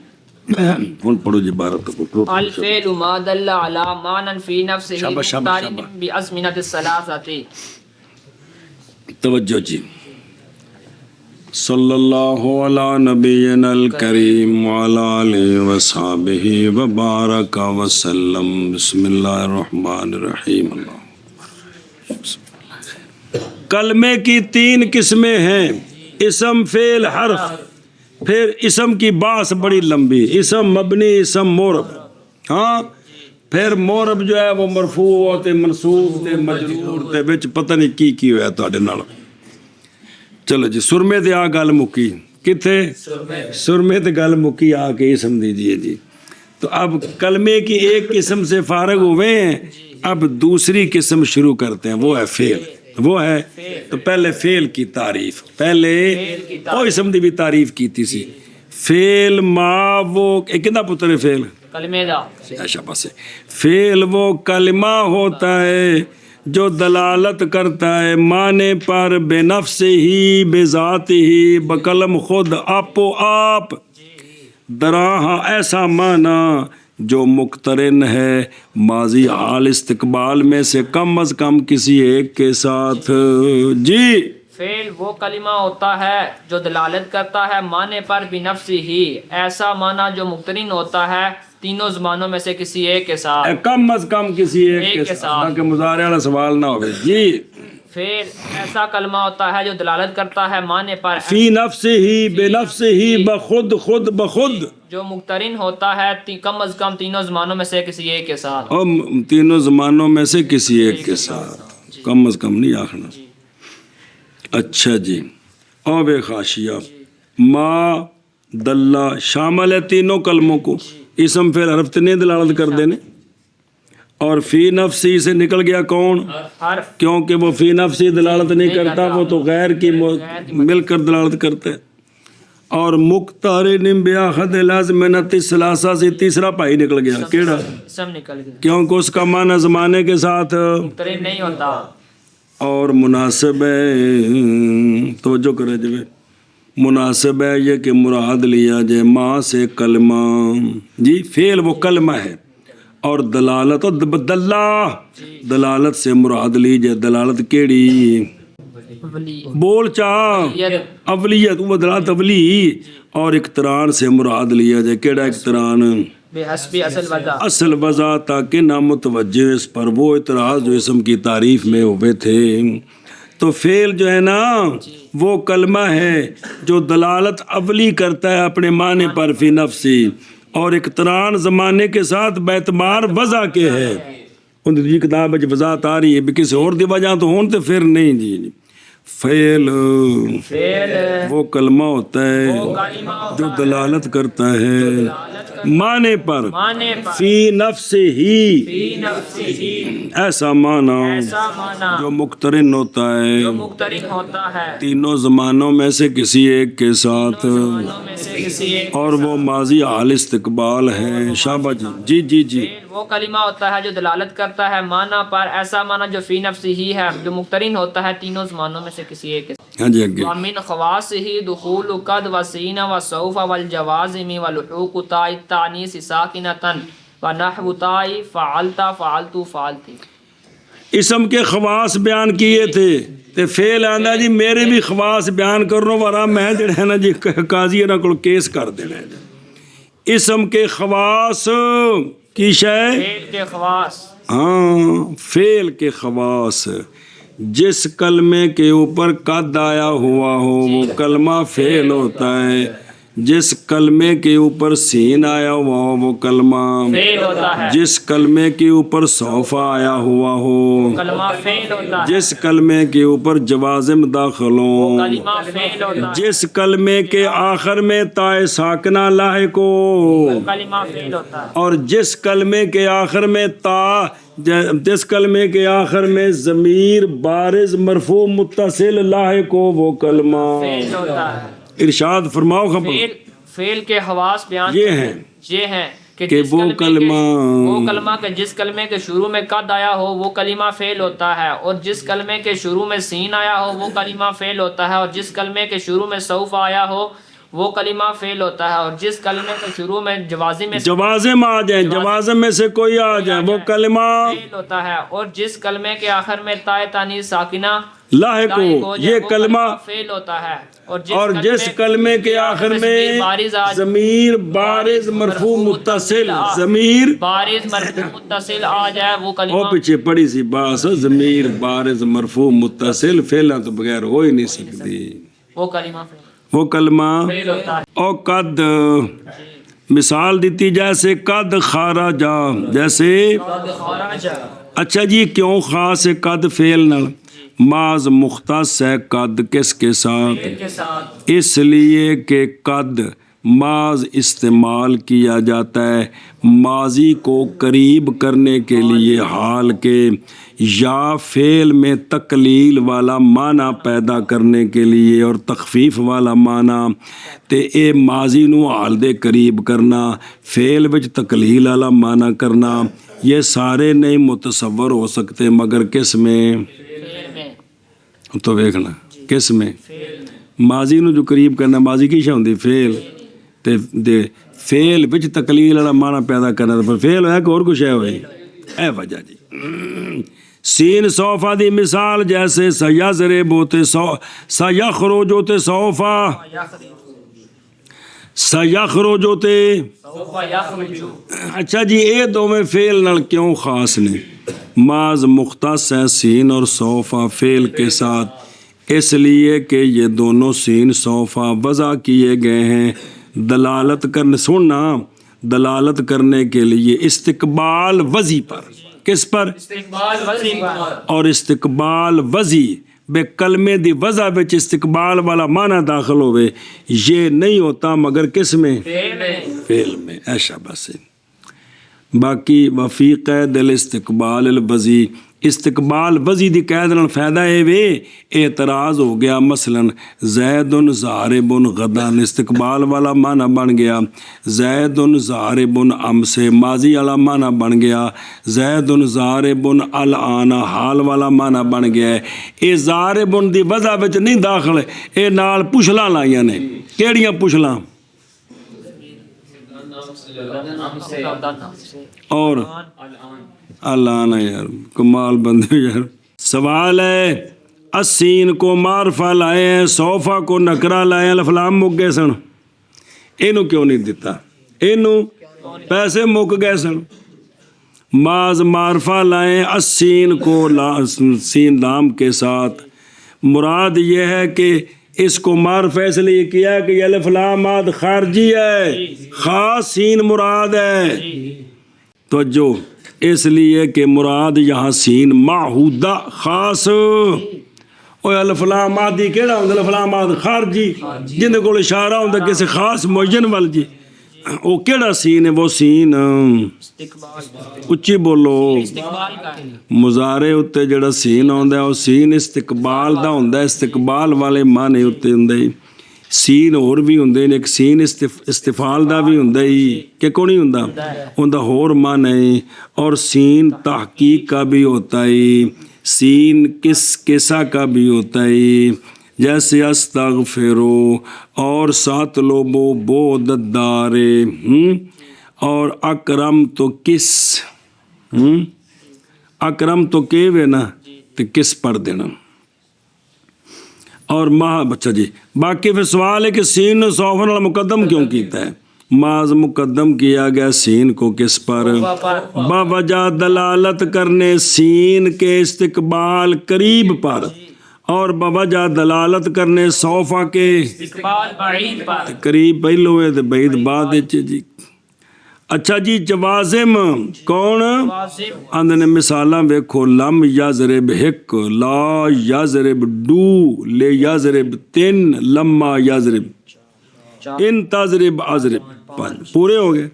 ہن پڑھو جی عبارت کو۔ الفعل ما دل على معنى في نفسه شاباش، مقترن شاباش۔ بأزمنة الثلاثة، توجہ جی، صلی اللہ علی نبینا الکریم وعلی آلہ وصحبہ وبارک وسلم، بسم اللہ الرحمن الرحیم۔ کلمے کی 3 قسمیں ہیں، اسم فعل حرف، پھر اسم کی باس بڑی لمبی، اسم مبنی، اسم مورب، ہاں پھر مورب جو ہے وہ مرفوع تے منصوب تے مجرور تے وچ پتہ نہیں کی ہویا تواڈے نال۔ چلو جی سرمے تے آ گل مکی، کتھے سرمے تے گل مکی، آ کے اسم دیجئے جی۔ تو اب کلمے کی ایک قسم سے فارغ ہوئے ہیں، اب دوسری قسم شروع کرتے ہیں، وہ ہے فعل، وہ ہے تو پہلے فعل کی تعریف، پہلے او اسم دی بھی تعریف کیتی سی۔ فعل ما وہ کدا پتر ہے فعل؟ کلمے دا، ایسا بس ہے، فعل وہ کلمہ ہوتا ہے جو دلالت کرتا ہے معنی پر بے نفس ہی بے ذات ہی بقلم خود آپ و آپ، دراہا ایسا معنی جو مقترن ہے ماضی حال استقبال میں سے کم از کم کسی ایک کے ساتھ جی۔ فعل وہ کلمہ ہوتا ہے جو دلالت کرتا ہے معنی پر بنفس ہی، ایسا معنی جو مقترن ہوتا ہے تینوں زبانوں میں سے کسی ایک کے ساتھ، کم از کم کسی ایک کے ساتھ، تاکہ مضارع والا سوال نہ ہوئے جی۔ فعل ایسا کلمہ ہوتا ہے جو دلالت کرتا ہے معنی پر فی نفس ہی بے نفس ہی بخود خود بخود، جو مقترن ہوتا ہے کم از کم تینوں زمانوں میں سے کسی ایک کے ساتھ، اور تینوں زمانوں میں سے کسی ایک کے ساتھ، کم از کم نہیں آخنا۔ اچھا جی، او بے خاشیہ ما دلہ شامل ہے تینوں کلموں کو، اسم فعل حرف تے نہیں دلالت کر دینے، اور فی نفسی سے نکل گیا کون؟ حرف، کیونکہ وہ فی نفسی دلالت نہیں کرتا، وہ تو غیر کی مل کر دلالت کرتا ہے۔ اور مقترن بیاخد لازم نت ثلاثہ سے تیسرا پائی نکل گیا کیڑا سب نکل گئے، کیونکہ اس کا معنی زمانے کے ساتھ مقترن نہیں ہوتا۔ اور مناسب ہے، توجہ کرے جی، مناسب ہے یہ کہ مراد لیا جائے ماں سے کلمہ، جی فعل وہ کلمہ ہے، اور دلالت دلالت سے مراد لی جائے دلالت کیڑی ولی بول چاہ اولیت وہ دلالت اولی، اور اقتران سے مراد لیا جائے کیڑا اقتران بے حسبی اصل وضع، اصل وضع، تاکہ نہ متوجہ اس پر وہ اعتراض جو اسم کی تعریف میں ہوئے تھے۔ تو فعل جو ہے نا وہ کلمہ ہے جو دلالت اولی کرتا ہے اپنے معنی پر فی نفسی، اور اقتران زمانے کے ساتھ بیتبار وضع کے ہے۔ ان دی کتاب وچ وضاحت آ رہی ہے بھی کسی اور دی وجہ تو ہون تے پھر نہیں جی۔ فعل وہ کلمہ ہوتا ہے جو دلالت کرتا ہے معنی پر فی نفس ہی، ایسا معنی جو مقترن ہوتا ہے مقترن ہوتا ہے تینوں زمانوں میں سے کسی ایک کے ساتھ، میں سے کسی ایک، اور وہ ماضی حال استقبال ہے۔ شاباش جی جی جی۔ وہ کلمہ ہوتا ہے جو دلالت کرتا ہے معنی پر، ایسا معنی جو فی نفسی ہی ہے، جو مقترن ہوتا ہے تینوں زمانوں میں سے کسی ایک۔ ہاں جی آگے۔ وَمِنْ خَوَاصِهِ دُخُولُ قَدْ وَسِينَ وَسَوْفَ وَالْجَوَازِمِ وَلُحُوقُ تَاءِ التَّأْنِيثِ سَاكِنَةً وَنَحْوُ تَاءِ فَعَلْتَ فَعَلْتُ فَعَلْتِ۔ اسم کے خواص بیان کیے تھے تے فعل آندا جی میرے بھی خواص بیان کرنو ورا میں جڑا ہے نا جی قاضی نہ کول کیس کر دینا ہے۔ اسم کے خواص کی شے، فعل کے خواص، ہاں فعل کے خواص، جس کلمے کے اوپر قد آیا ہوا ہو وہ کلمہ فعل ہوتا ہے، جس کلمے کے اوپر سین آیا ہوا ہو وہ کلمہ فعل ہوتا ہے، جس کلمے کے اوپر صوفہ آیا ہوا ہو، کلمہ فعل ہوتا ہے، جس کلمے کے اوپر جوازم داخل ہوں، کلمہ فعل ہوتا ہے، جس کلمے کے آخر میں تائے ساکنہ لاحق ہو، کلمہ فعل ہوتا ہے، اور جس کلمے کے آخر میں جس کلمے کے آخر میں ضمیر بارز مرفوع متصل لاحق ہو وہ کلمہ فعل ہوتا ہے۔ ارشاد فرماؤ خبر فعل کے خواص بیان یہ ہیں یہ ہیں کہ کہ جس وہ کلمہ کہ جس کلمے کے شروع میں قد آیا ہو وہ کلمہ فعل ہوتا ہے، اور جس کلمے کے شروع میں سین آیا ہو وہ کلمہ فعل ہوتا ہے، اور جس کلمے کے شروع میں سوف آیا ہو وہ کلمہ فعل ہوتا ہے، اور جس کلمے کے شروع میں جوازم آ جائیں، جوازم میں سے کوئی آ جائے وہ کلمہ فعل ہوتا ہے، اور جس کلمے کے آخر میں تائے تانیث ساکنہ لاحق ہو یہ کلمہ فعل ہوتا ہے، اور جس کلمے کے آخر میں ضمیر بارز مرفوع متصل، ضمیر بارز مرفوع متصل آ جائے وہ کلمہ وہ پیچھے پڑی سی بات ہے، ضمیر بارز مرفوع متصل فعلا تو بغیر ہو ہی نہیں سکتی، وہ کلمہ فعل وہ کلمہ ہوتا ہے۔ او قد مثال دیتی جیسے قد خارجا، جیسے اچھا جی کیوں خاص ہے قد فعل نال؟ معاذ مختص ہے قد کس کے ساتھ؟ اس لیے کہ قد معاذ استعمال کیا جاتا ہے ماضی کو قریب کرنے کے لیے حال کے، یا فعل میں تقلیل والا معنی پیدا کرنے کے لیے اور تخفیف والا معنی، تے اے ماضی نو حال دے قریب کرنا، فعل وچ تقلیل والا معنی کرنا، یہ سارے نہیں متصور ہو سکتے مگر کس میں؟ تو دیکھنا کس میں؟ ماضی نو جو قریب کرنا، ماضی کی شے ہوندی فعل، تے دے فعل وچ تقلیل والا معنی پیدا کرنا، پر فعل ہے کہ اور کچھ ہے ہوئی، اے وجہ جی۔ سین صوفہ دی مثال جیسے سیضرب ہوتے سیخرج ہوتے صوفہ، سیخرج ہوتے، اچھا جی اے دو میں فعل نال کیوں خاص نے؟ معاذ مختص ہے سین اور صوفہ فعل کے ساتھ، اس لیے کہ یہ دونوں سین صوفہ وضع کیے گئے ہیں دلالت کرنے، سننا دلالت کرنے کے لیے استقبال وضعی پر، کس پر؟ استقبال وضعی پر، اور استقبال وضعی بے کلمے دی وضع وچ استقبال والا معنی داخل ہوئے، یہ نہیں ہوتا مگر کس میں؟ فعل میں، ایسا بس ہے۔ باقی وفی قید الاستقبال الوضعی استقبال وزی دی قید نال فائدہ اے وے اعتراض ہو گیا مثلاً زیدن ضاربن غدن استقبال والا معنی بن گیا زیدن ضاربن امس ماضی والا معنی بن گیا زیدن ضاربن الآن حال والا معنی بن گیا اے ضاربن دی وضع وچ نہیں داخل اے نال پچھلاں لائیاں نے کیڑیاں پچھلاں اور الان یار کمال بندے یار سوال ہے السین کو معرفہ لائے ہیں صوفہ کو نکرہ لائے ہیں الف لام مک گئے سن اینو کیوں نہیں دیتا اینو پیسے مک گئے سن ماز معرفہ لائے ہیں السین کو سین لام کے ساتھ مراد یہ ہے کہ اس کو معرفہ اس لیے کیا کہ یہ الف لام ماد خارجی ہے خاص سین مراد ہے توجہ اس لیے کہ مراد یہاں سین معہودہ خاص اوہ الف لام مادی کیڑا ہوندا الف لام ماد خارجی جن کو اشارہ ہوندا کسی خاص معین وال جی وہ کیڑا سین ہے وہ سین اچھی بولو مضارع اتے جڑا سین ہوندا ہے وہ سین استقبال دا ہوندا ہے استقبال والے معنی اتے ہوندا ہے سین اور بھی ہوندے نے ایک سین استفعال دا بھی ہوندا ہے کہ کون نہیں ہوندا ہوندا ہور معنی اور سین تحقیق کا بھی ہوتا ہے سین کسا کا بھی ہوتا ہے جیسے استغفرو اور سات لوبو بود دارے اور اکرم تو کس اکرم تو کیوے نا تو کس پڑھ دینا اور بچہ جی باقی پھر سوال ہے کہ سین صوفن والا مقدم کیوں کیتا ہے ماض مقدم کیا گیا سین کو کس پر باوجہ دلالت کرنے سین کے استقبال قریب پر اور بوجہ دلالت کرنے صوفہ کے قریب پہلو ہے بعید بعد جی اچھا جی جوازم کون اندنے مثالاں ویکھو لم یضرب ہک لا یضرب دو لے یضرب تین لما یضرب ان تضرب اضرب پورے ہو گئے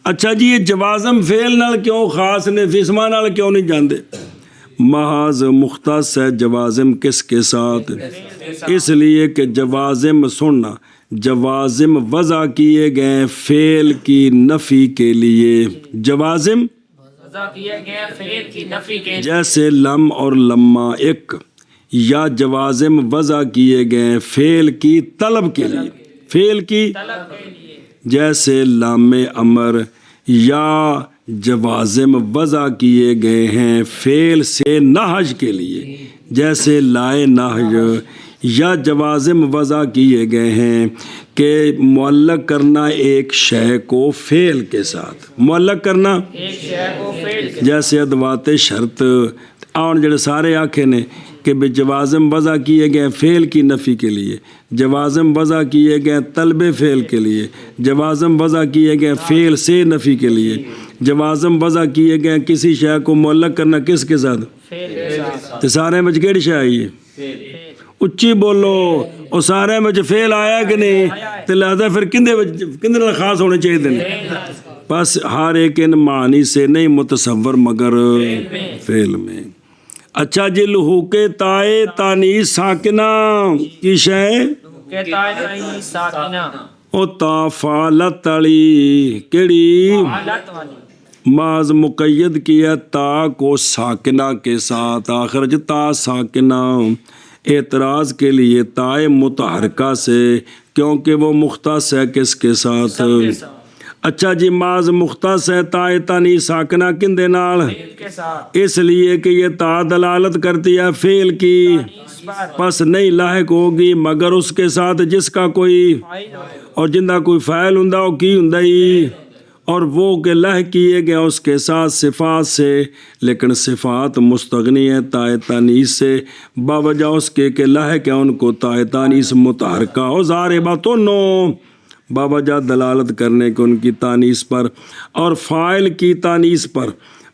اچھا جی یہ جوازم فعل نال کیوں خاص نے فسمہ نال کیوں نہیں جاندے محاذ مختص ہے جوازم کس کے ساتھ اس لیے کہ جوازم سننا جوازم وضع کیے گئے فعل کی نفی کے لیے جوازم وضع کیے گئے فعل کی نفی کے لیے جیسے لم اور لما ایک یا جوازم وضع کیے گئے فعل کی طلب کے لیے فعل کی طلب کے لیے جیسے لام امر یا جوازم وضع کیے گئے ہیں فعل سے نہج کے لیے جیسے لائے نہج یا جوازم وضع کیے گئے ہیں کہ معلق کرنا ایک شے کو فعل کے ساتھ معلق کرنا ایک شے کو فعل کے جیسے ادوات شرط اور جڑے سارے آکھے نے کہ بے جوازم وضع کیے گئے فعل کی نفی کے لیے جوازم وضع کیے گئے طلب فعل کے لیے جوازم وضع کیے گئے فعل سے نفی کے لیے جوازم وضع کیے گئے کسی شے کو معلق کرنا کس کے ساتھ تو سارے میں کیڑی شے آئی ہے اچھی بولو اور سارے میں فعل آیا کہ نہیں تو لہذا پھر کندے خاص ہونے چاہیے دن بس ہر ایک ان معنی سے نہیں متصور مگر فعل میں اچھا جی لحوق تائے تانیث ساکنہ کی شے او تا فالت تڑی کیڑی ماز مقید کیا تا کو ساکنہ کے ساتھ آخر جو تا ساکنہ اعتراض کے لیے تائے متحرکہ سے کیونکہ وہ مختص ہے کس کے ساتھ اچھا جی ماز مختص ہے تائے تانیث ساکنہ کن دے نال اس لیے کہ یہ تا دلالت کرتی ہے فعل کی پس نہیں لاحق ہوگی مگر اس کے ساتھ جس کا کوئی اور جندہ کوئی فاعل ہوندا وہ کی ہوندا ہی اور وہ کہ لہ کیے گئے اس کے ساتھ صفات سے لیکن صفات مستغنی ہے تائے تانیث سے باوجہ اس کے کہ لاحق ہے ان کو تائے تانیث متحرکہ اور ضارباتن باوجہ دلالت کرنے کے ان کی تانیث پر اور فاعل کی تانیث پر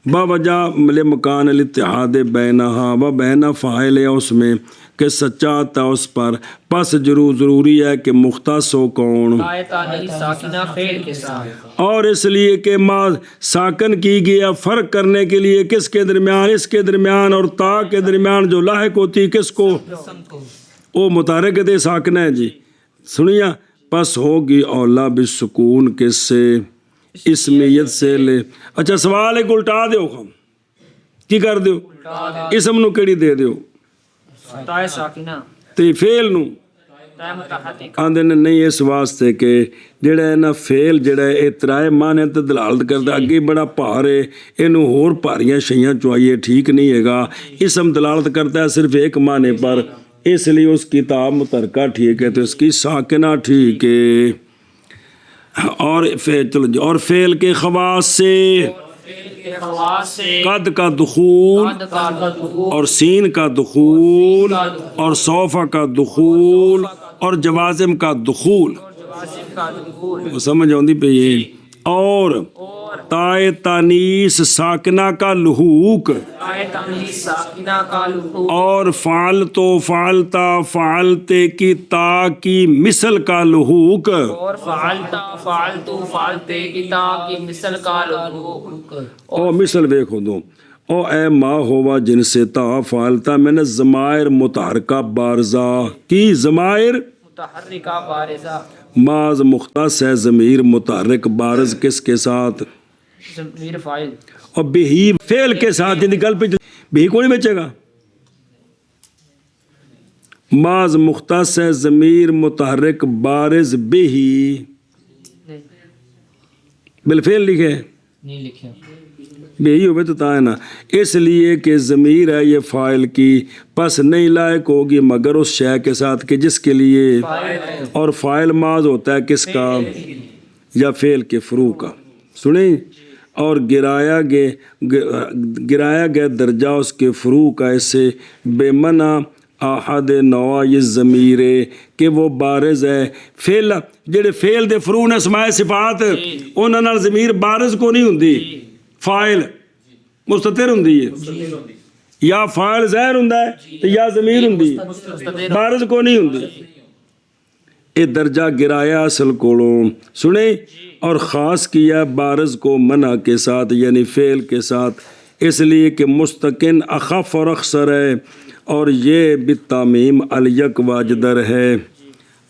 باوجہ مکان الاتحاد بینہا و بین فاعل ہے اس میں کہ سچا آتا اس پر، پس ضروری ہے کہ مختص ہو کون؟ تائے تانیث ساکنہ فعل کے ساتھ، اور اس لیے کہ ما ساکن کی گیا فرق کرنے کے لیے کس کے درمیان؟ اس کے درمیان اور تا کے درمیان جو لاحق ہوتی کس کو؟ وہ متحرک دے ساکن ہے جی، سنیا، پس ہوگی اولا بالسکون کس سے؟ اسمیت سے لے۔ اچھا سوال ایک الٹا دیو خم کی کر دیو؟ اسم نو کیڑی دے دیو؟ تائے ساکنہ، تے فعل نو تائے متحرک، آندے نے نہیں، اس واسطے کہ جڑا ہے نا فعل جڑا ہے اے ترائے معنی تے دلالت کردا، اگے بڑا بھار ہے، اینو ہور بھاریاں شیاں چوائیے ٹھیک نہیں ہے گا۔ اسم دلالت کرتا ہے صرف ایک معنی پر، اس لیے اس کی تا متحرکہ ٹھیک ہے تو اس کی ساکنہ ٹھیک ہے۔ اور چلو جی، اور فعل کے خواص سے فعل کے خواص سے قد کا دخول قد کا دخول اور سین کا دخول اور صوفہ کا دخول اور جوازم کا دخول، جوازم کا دخول، وہ سمجھ آندی پہ یہ، اور تائے تانیث ساکنہ کا لحوق، تائے تانیث ساکنہ کا لحوق، اور فعلتو فعلتا فعلتے کی تا کی مثل کا لحوق، اور فعلتا فعلتو فعلتے کی تا کی مثل کا لحوق، او مثل ویکھو دو، او اے ما ہوا جن سے تا فعلتا میں نے ضمائر متحرکہ بارزہ کی، ضمائر متحرکہ بارزہ، بعض مختص ہے ضمیر متحرک بارز کس کے ساتھ؟ ضمیر فاعل، اور بہی فعل کے ساتھ، جن گل پہ بہی کو نہیں بچے گا، بعض مختص ہے ضمیر متحرک بارز بہی، نہیں بالفعل لکھے نہیں لکھا، بہی ہوئے تو تا ہے نا، اس لیے کہ ضمیر ہے یہ فاعل کی، پس نہیں لائق ہوگی مگر اس شے کے ساتھ کہ جس کے لیے، اور فاعل ماض ہوتا ہے کس کا؟ یا فعل کے فروع کا، سنیں، اور گرایا گیا درجہ اس کے فروع کا، اس سے بے منع احد نوع یہ ضمیر کہ وہ بارز ہے، فعل جڑے فعل دے فروع نے اسماء صفات انہاں نال ضمیر بارز کو نہیں ہوندی، فاعل مستتر ہوندی ہے، یا فاعل ظاہر ہوندا ہے یا ضمیر ہوندی ہے، بارز کو نہیں ہوندی، اے درجہ گرایا اصل کولوں، سنیں، اور خاص کیا بارز کو منع کے ساتھ یعنی فعل کے ساتھ، اس لیے کہ مستقن اخف اور اخسر ہے، اور یہ بالتامیم الیک واجدر ہے۔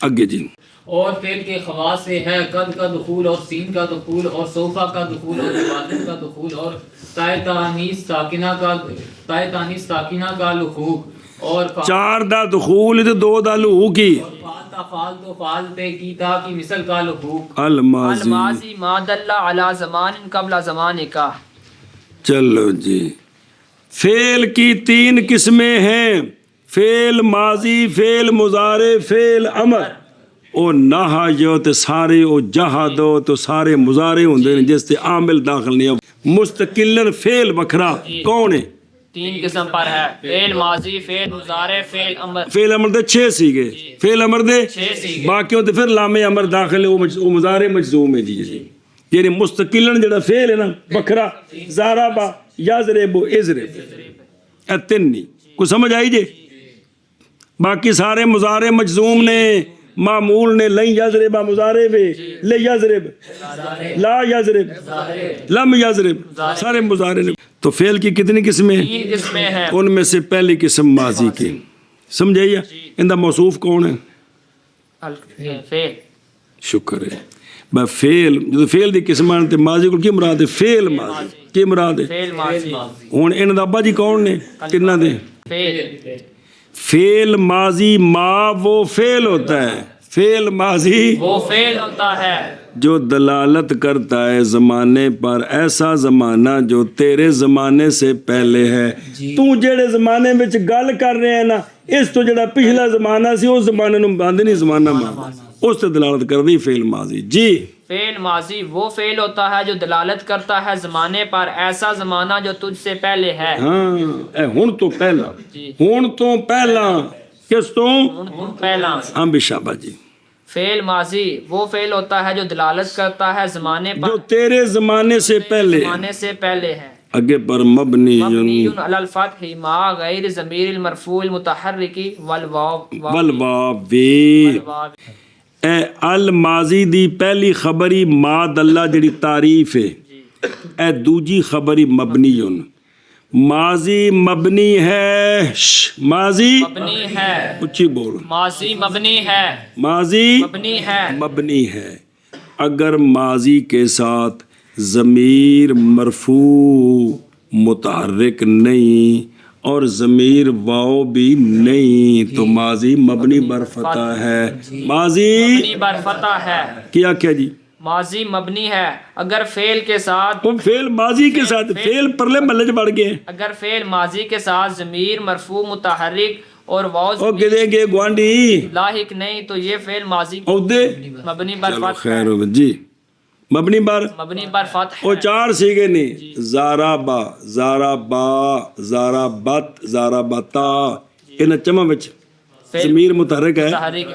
آگے جی، اور فعل کے خواص سے ہے قد کا دخول اور سین کا دخول اور صوفہ کا دخول اور جوازم کا دخول اور تائے تانیث ساکنہ کا لحوق اور چار دا دخول تے دو دا لحوق کی، فعلتا فعلتو فعلتے کی تا کی مثل کا لحوق، الماضی۔ الماضی ما دل علی زمان قبل زمان کا، چلو جی، فعل کی تین قسمیں ہیں، فعل ماضی، فعل مضارع، فعل امر، او نہا جو تے سارے او جہادو تو سارے مضارع ہوندے نے جس تے عامل داخل نہیں، مستقلن فعل وکھرا کون ہے؟ تین قسم پر ہے، فعل ماضی، فعل مضارع، فعل امر، فعل امر دے 6 سیگے، فعل امر دے 6 سیگے، باقیوں تے پھر لام امر داخل ہے، وہ مضارع مجزوم ہے جی، یعنی مستقلن جڑا فعل ہے نا وکھرا، ضربا یضرب اضرب، اے تین نہیں، کو سمجھ آئی جی؟ باقی سارے مضارع مجزوم نے، معمول نے، لن یضرب مضارع وے، لے یضرب، لا یضرب، لم یضرب، سارے مضارع نے۔ تو فعل کی کتنی قسمیں؟ 3 قسمیں ہیں، ان میں سے پہلی قسم ماضی کی، سمجھائیے، ان دا موصوف کون ہے؟ فعل، شکر ہے بھائی، فعل جو فعل دی قسم تے ماضی کو کی مراد ہے؟ فعل ماضی کی مراد ہے؟ فعل ماضی، ہن ان دا ابا جی کون نے؟ کتنا دے؟ فعل، فعل ماضی ما وہ فعل ہوتا ہے، فعل ماضی وہ فعل ہوتا ہے جو دلالت کرتا ہے زمانے پر، ایسا زمانہ جو تیرے زمانے سے پہلے ہے، تو جڑے زمانے وچ گل کر رہے ہیں نا، اس تو جڑا پچھلا زمانہ سی اس زمانے نوں باندھ نہیں زمانہ ماضی، اس تے دلالت کردی فعل ماضی جی۔ فعل ماضی وہ فعل ہوتا ہے جو دلالت کرتا ہے زمانے پر، ایسا زمانہ جو تجھ سے پہلے ہے، ہاں، اے ہن تو پہلا، ہن تو پہلا، کس تو؟ ہن پہلا۔ ہاں بھی شابہ جی۔ فعل ماضی وہ فعل ہوتا ہے جو دلالت کرتا ہے زمانے پر، جو تیرے زمانے سے پہلے، زمانے سے پہلے ہے، اگے پر مبنی مبنی علی الفتح مع غیر ضمیر المرفوع المتحرک والواو والواو والواو اے الماضی دی پہلی خبری ما دلہ جڑی تعریف ہے اے دوجی خبری مبنی ماضی مبنی ہے ماضی مبنی ہے اچھی بول ماضی مبنی ہے ماضی مبنی ہے مبنی ہے اگر ماضی کے ساتھ ضمیر مرفوع متحرک نہیں اور ضمیر واو بھی نہیں تو ماضی مبنی بر فتح ہے ماضی مبنی بر فتح ہے کیا جی ماضی مبنی ہے اگر فعل کے ساتھ وہ فعل ماضی کے ساتھ فعل پرلے محلے چ بڑھ گئے اگر فعل ماضی کے ساتھ ضمیر مرفوع متحرک اور واو او کدے گے گوانڈی لاحق نہیں تو یہ فعل ماضی عہدے مبنی بر چلو فتح خیر ہو جی مبنی بر مبنی بر فتح او چار سیگے نہیں زارا با زارا با زارا بت زارا بتا ان چما وچ ضمیر متحرک ہے متحرک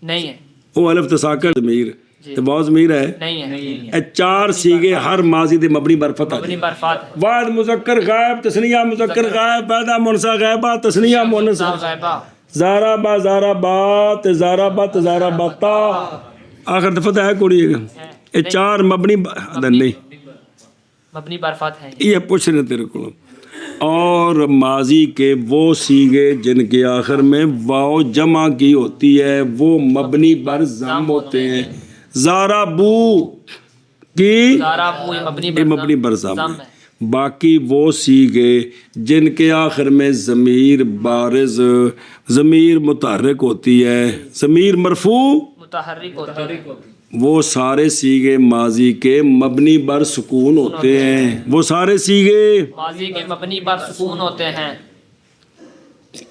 نہیں ہے او الف تساکر ضمیر تے واو ضمیر ہے نہیں ہے اے چار سیگے ہر ماضی دے مبنی بر فتح مبنی بر فتح واحد مذکر غائب تثنیہ مذکر غائب پیدا منسا غائبہ تثنیہ مؤنث غائبہ زارا با تے زارا بت زارا بتا آخر دفعہ ہے کوڑی یہ چار مبنی نہیں مبنی بر فتح ہے یہ پوچھ رہے تیرے کو اور ماضی کے وہ سیگے جن کے آخر میں واو جمع کی ہوتی ہے وہ مبنی بر ضم ہوتے ہیں زارا بو کی زارا بو یہ مبنی بر ضم ہے باقی وہ سیگے جن کے آخر میں ضمیر بارز ضمیر متحرک ہوتی ہے ضمیر مرفوع متحرک ہوتا ہے وہ سارے سیگے ماضی کے مبنی بر سکون ہوتے ہیں وہ سارے سیگے ماضی کے مبنی بر سکون ہوتے ہیں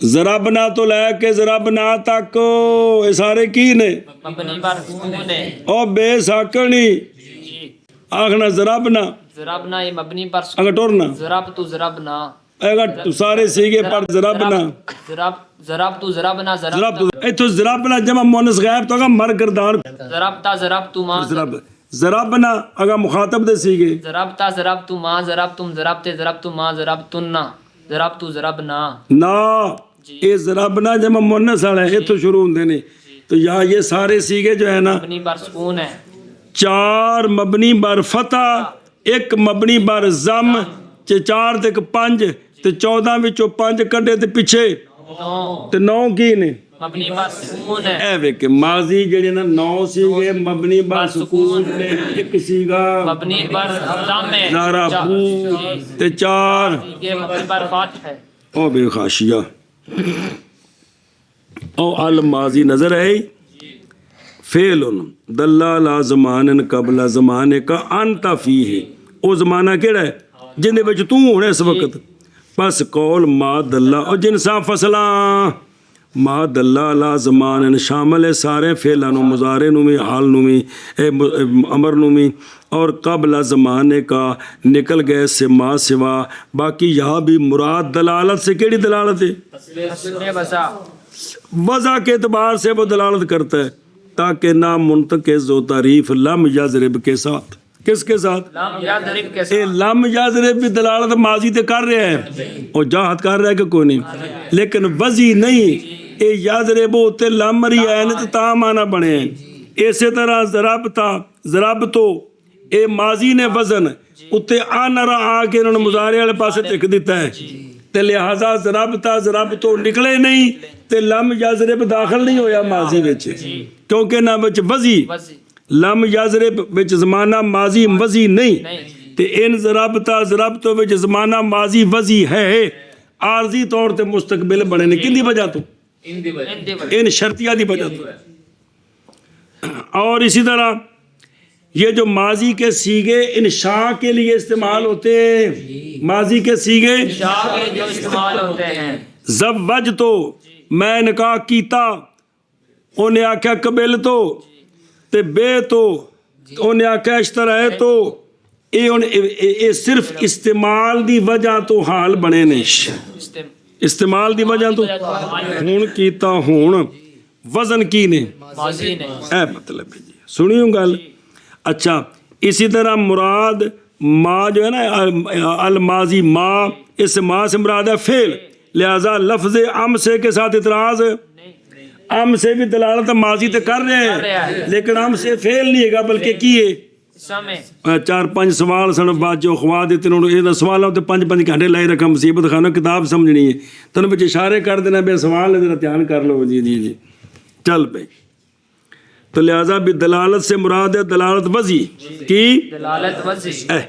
ضربنا تو لے کے ضربنا تک یہ سارے کی نے مبنی بر سکون ہے او بے ساکنی جی آخنا ضربنا ضربنا یہ مبنی بر سکون اگر ٹورنا ضرب تو ضربنا اگر تو سارے سیگے پر ضربنا ضرب تو ضربنا ضرب تو ایتھو ضربنا جمع مؤنث غائب تو اگر مر گردان ضربتا ضرب تو ماں ضربنا اگر مخاطب دے سیگے ضربتا ضرب تو ماں ضرب تم ضربتے ضرب تو ماں ضرب تننا ضرب تو ضربنا نا یہ ضربنا جمع مؤنث والا ہے ایتھو شروع ہوندے نے تو یہاں یہ سارے سیگے جو ہے نا مبنی بر سکون ہے چار مبنی بر فتح ایک مبنی بر ضم چار تے پنج تے 14 وچوں 5 کڈے تے پیچھے تے 9 کی نے مبنی بر سکون ہے اے ویکھ ماضی جڑے نا 9 سیگے مبنی بر سکون نے ایک سیگا مبنی بر ضم ہے زارا بو تے 4 یہ مبنی بر فتح ہے او بے خاشیہ او الماضی نظر ہے فعل دل علی زمان قبل زمانے کا انت فیہ او زمانہ کیڑا ہے جن دے وچ تو ہونا اس وقت بس قول ما دلہ اور جنساں فصلاں ما دلہ علی زمان شامل ہے سارے فعلاں نو مضارع نو بھی حال نو بھی امر نو بھی اور قبل زمانے کا نکل گئے سے ما سوا باقی یہاں بھی مراد دلالت سے کیڑی دلالت ہے وضع کے اعتبار سے وہ دلالت کرتا ہے تاکہ نام منتقض و تعریف لم یضرب کے ساتھ کس کے ساتھ لم یضرب بھی دلالت ماضی تے کر رہا ہے اور جاہت کر رہا ہے کہ کوئی نہیں لیکن وضعی نہیں اے یضرب تے لم ری ہے تے تا معنی بنے ہیں اسی طرح ضرب تو اے ماضی نے وزن اتے آن را آ کے انہوں نے مضارع والے پاسے لکھ دیتا ہے تے لہذا ضرب تو نکلے نہیں تے لم یضرب داخل نہیں ہویا ماضی وچ کیونکہ نہ وچ وضی لم یضرب وچ زمانہ ماضی وضی نہیں تے ان ضرب تو وچ زمانہ ماضی وضی ہے عارضی طور تے مستقبل بنے نے کن دی وجہ تو ان شرطیہ دی وجہ تو اور اسی طرح یہ جو ماضی کے سیگے انشاء کے لیے استعمال ہوتے ہیں ماضی کے سیگے استعمال ہوتے ہیں زوج تو میں نکاح کیتا انہیں آکھا قبل تو تے بے تو انہیں آکھا اشترا ہے تو یہ صرف استعمال دی وجہ تو حال بنے نے استعمال دی وجہ تو ہون کیتا ہون وزن کی نے اے مطلب ہے جی سنیوں گل اچھا اسی طرح مراد ما جو ہے نا الماضی ما، اس سے ما سے مراد ہے فعل، لہذا لفظ ام سے کے ساتھ اعتراض، ام سے بھی دلالت ماضی تے کر رہے ہیں لیکن ام سے فعل نہیں ہے گا بلکہ کیے سمے 4-5 سوال سن بعد جو خوا دیتے یہ سوالوں تے 5-5 گھنٹے لائی رکھا مصیبت خانہ کتاب سمجھنی ہے تنوں بچے اشارے کر دینا بے سوال ذرا دھیان کر لو جی جی جی چل پہ. تو لہذا بھی دلالت سے مراد ہے دلالت وضعی کی دلالت وضعی.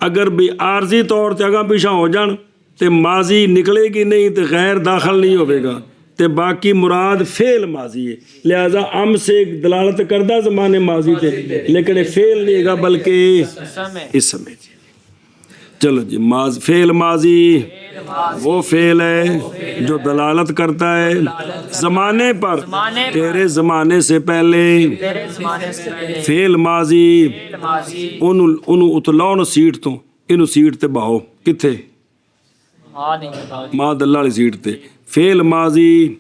اگر بھی عارضی طور تے اگاں پیچھا ہو جان تے ماضی نکلے گی نہیں تے غیر داخل نہیں ہوئے گا تے باقی مراد فعل ماضی ہے، لہذا ام سے دلالت کردہ زمانے ماضی تے لیکن فعل نہیں گا بلکہ اس سمے. چلو جی فعل ماضی وہ فعل ہے جو دلالت کرتا ہے زمانے پر، تیرے زمانے سے پہلے. فعل ماضی انہوں اتلاؤ سیٹ تو انہوں سیٹ تے بہو کتھے ماں دلہ والی سیٹ تے. فعل ماضی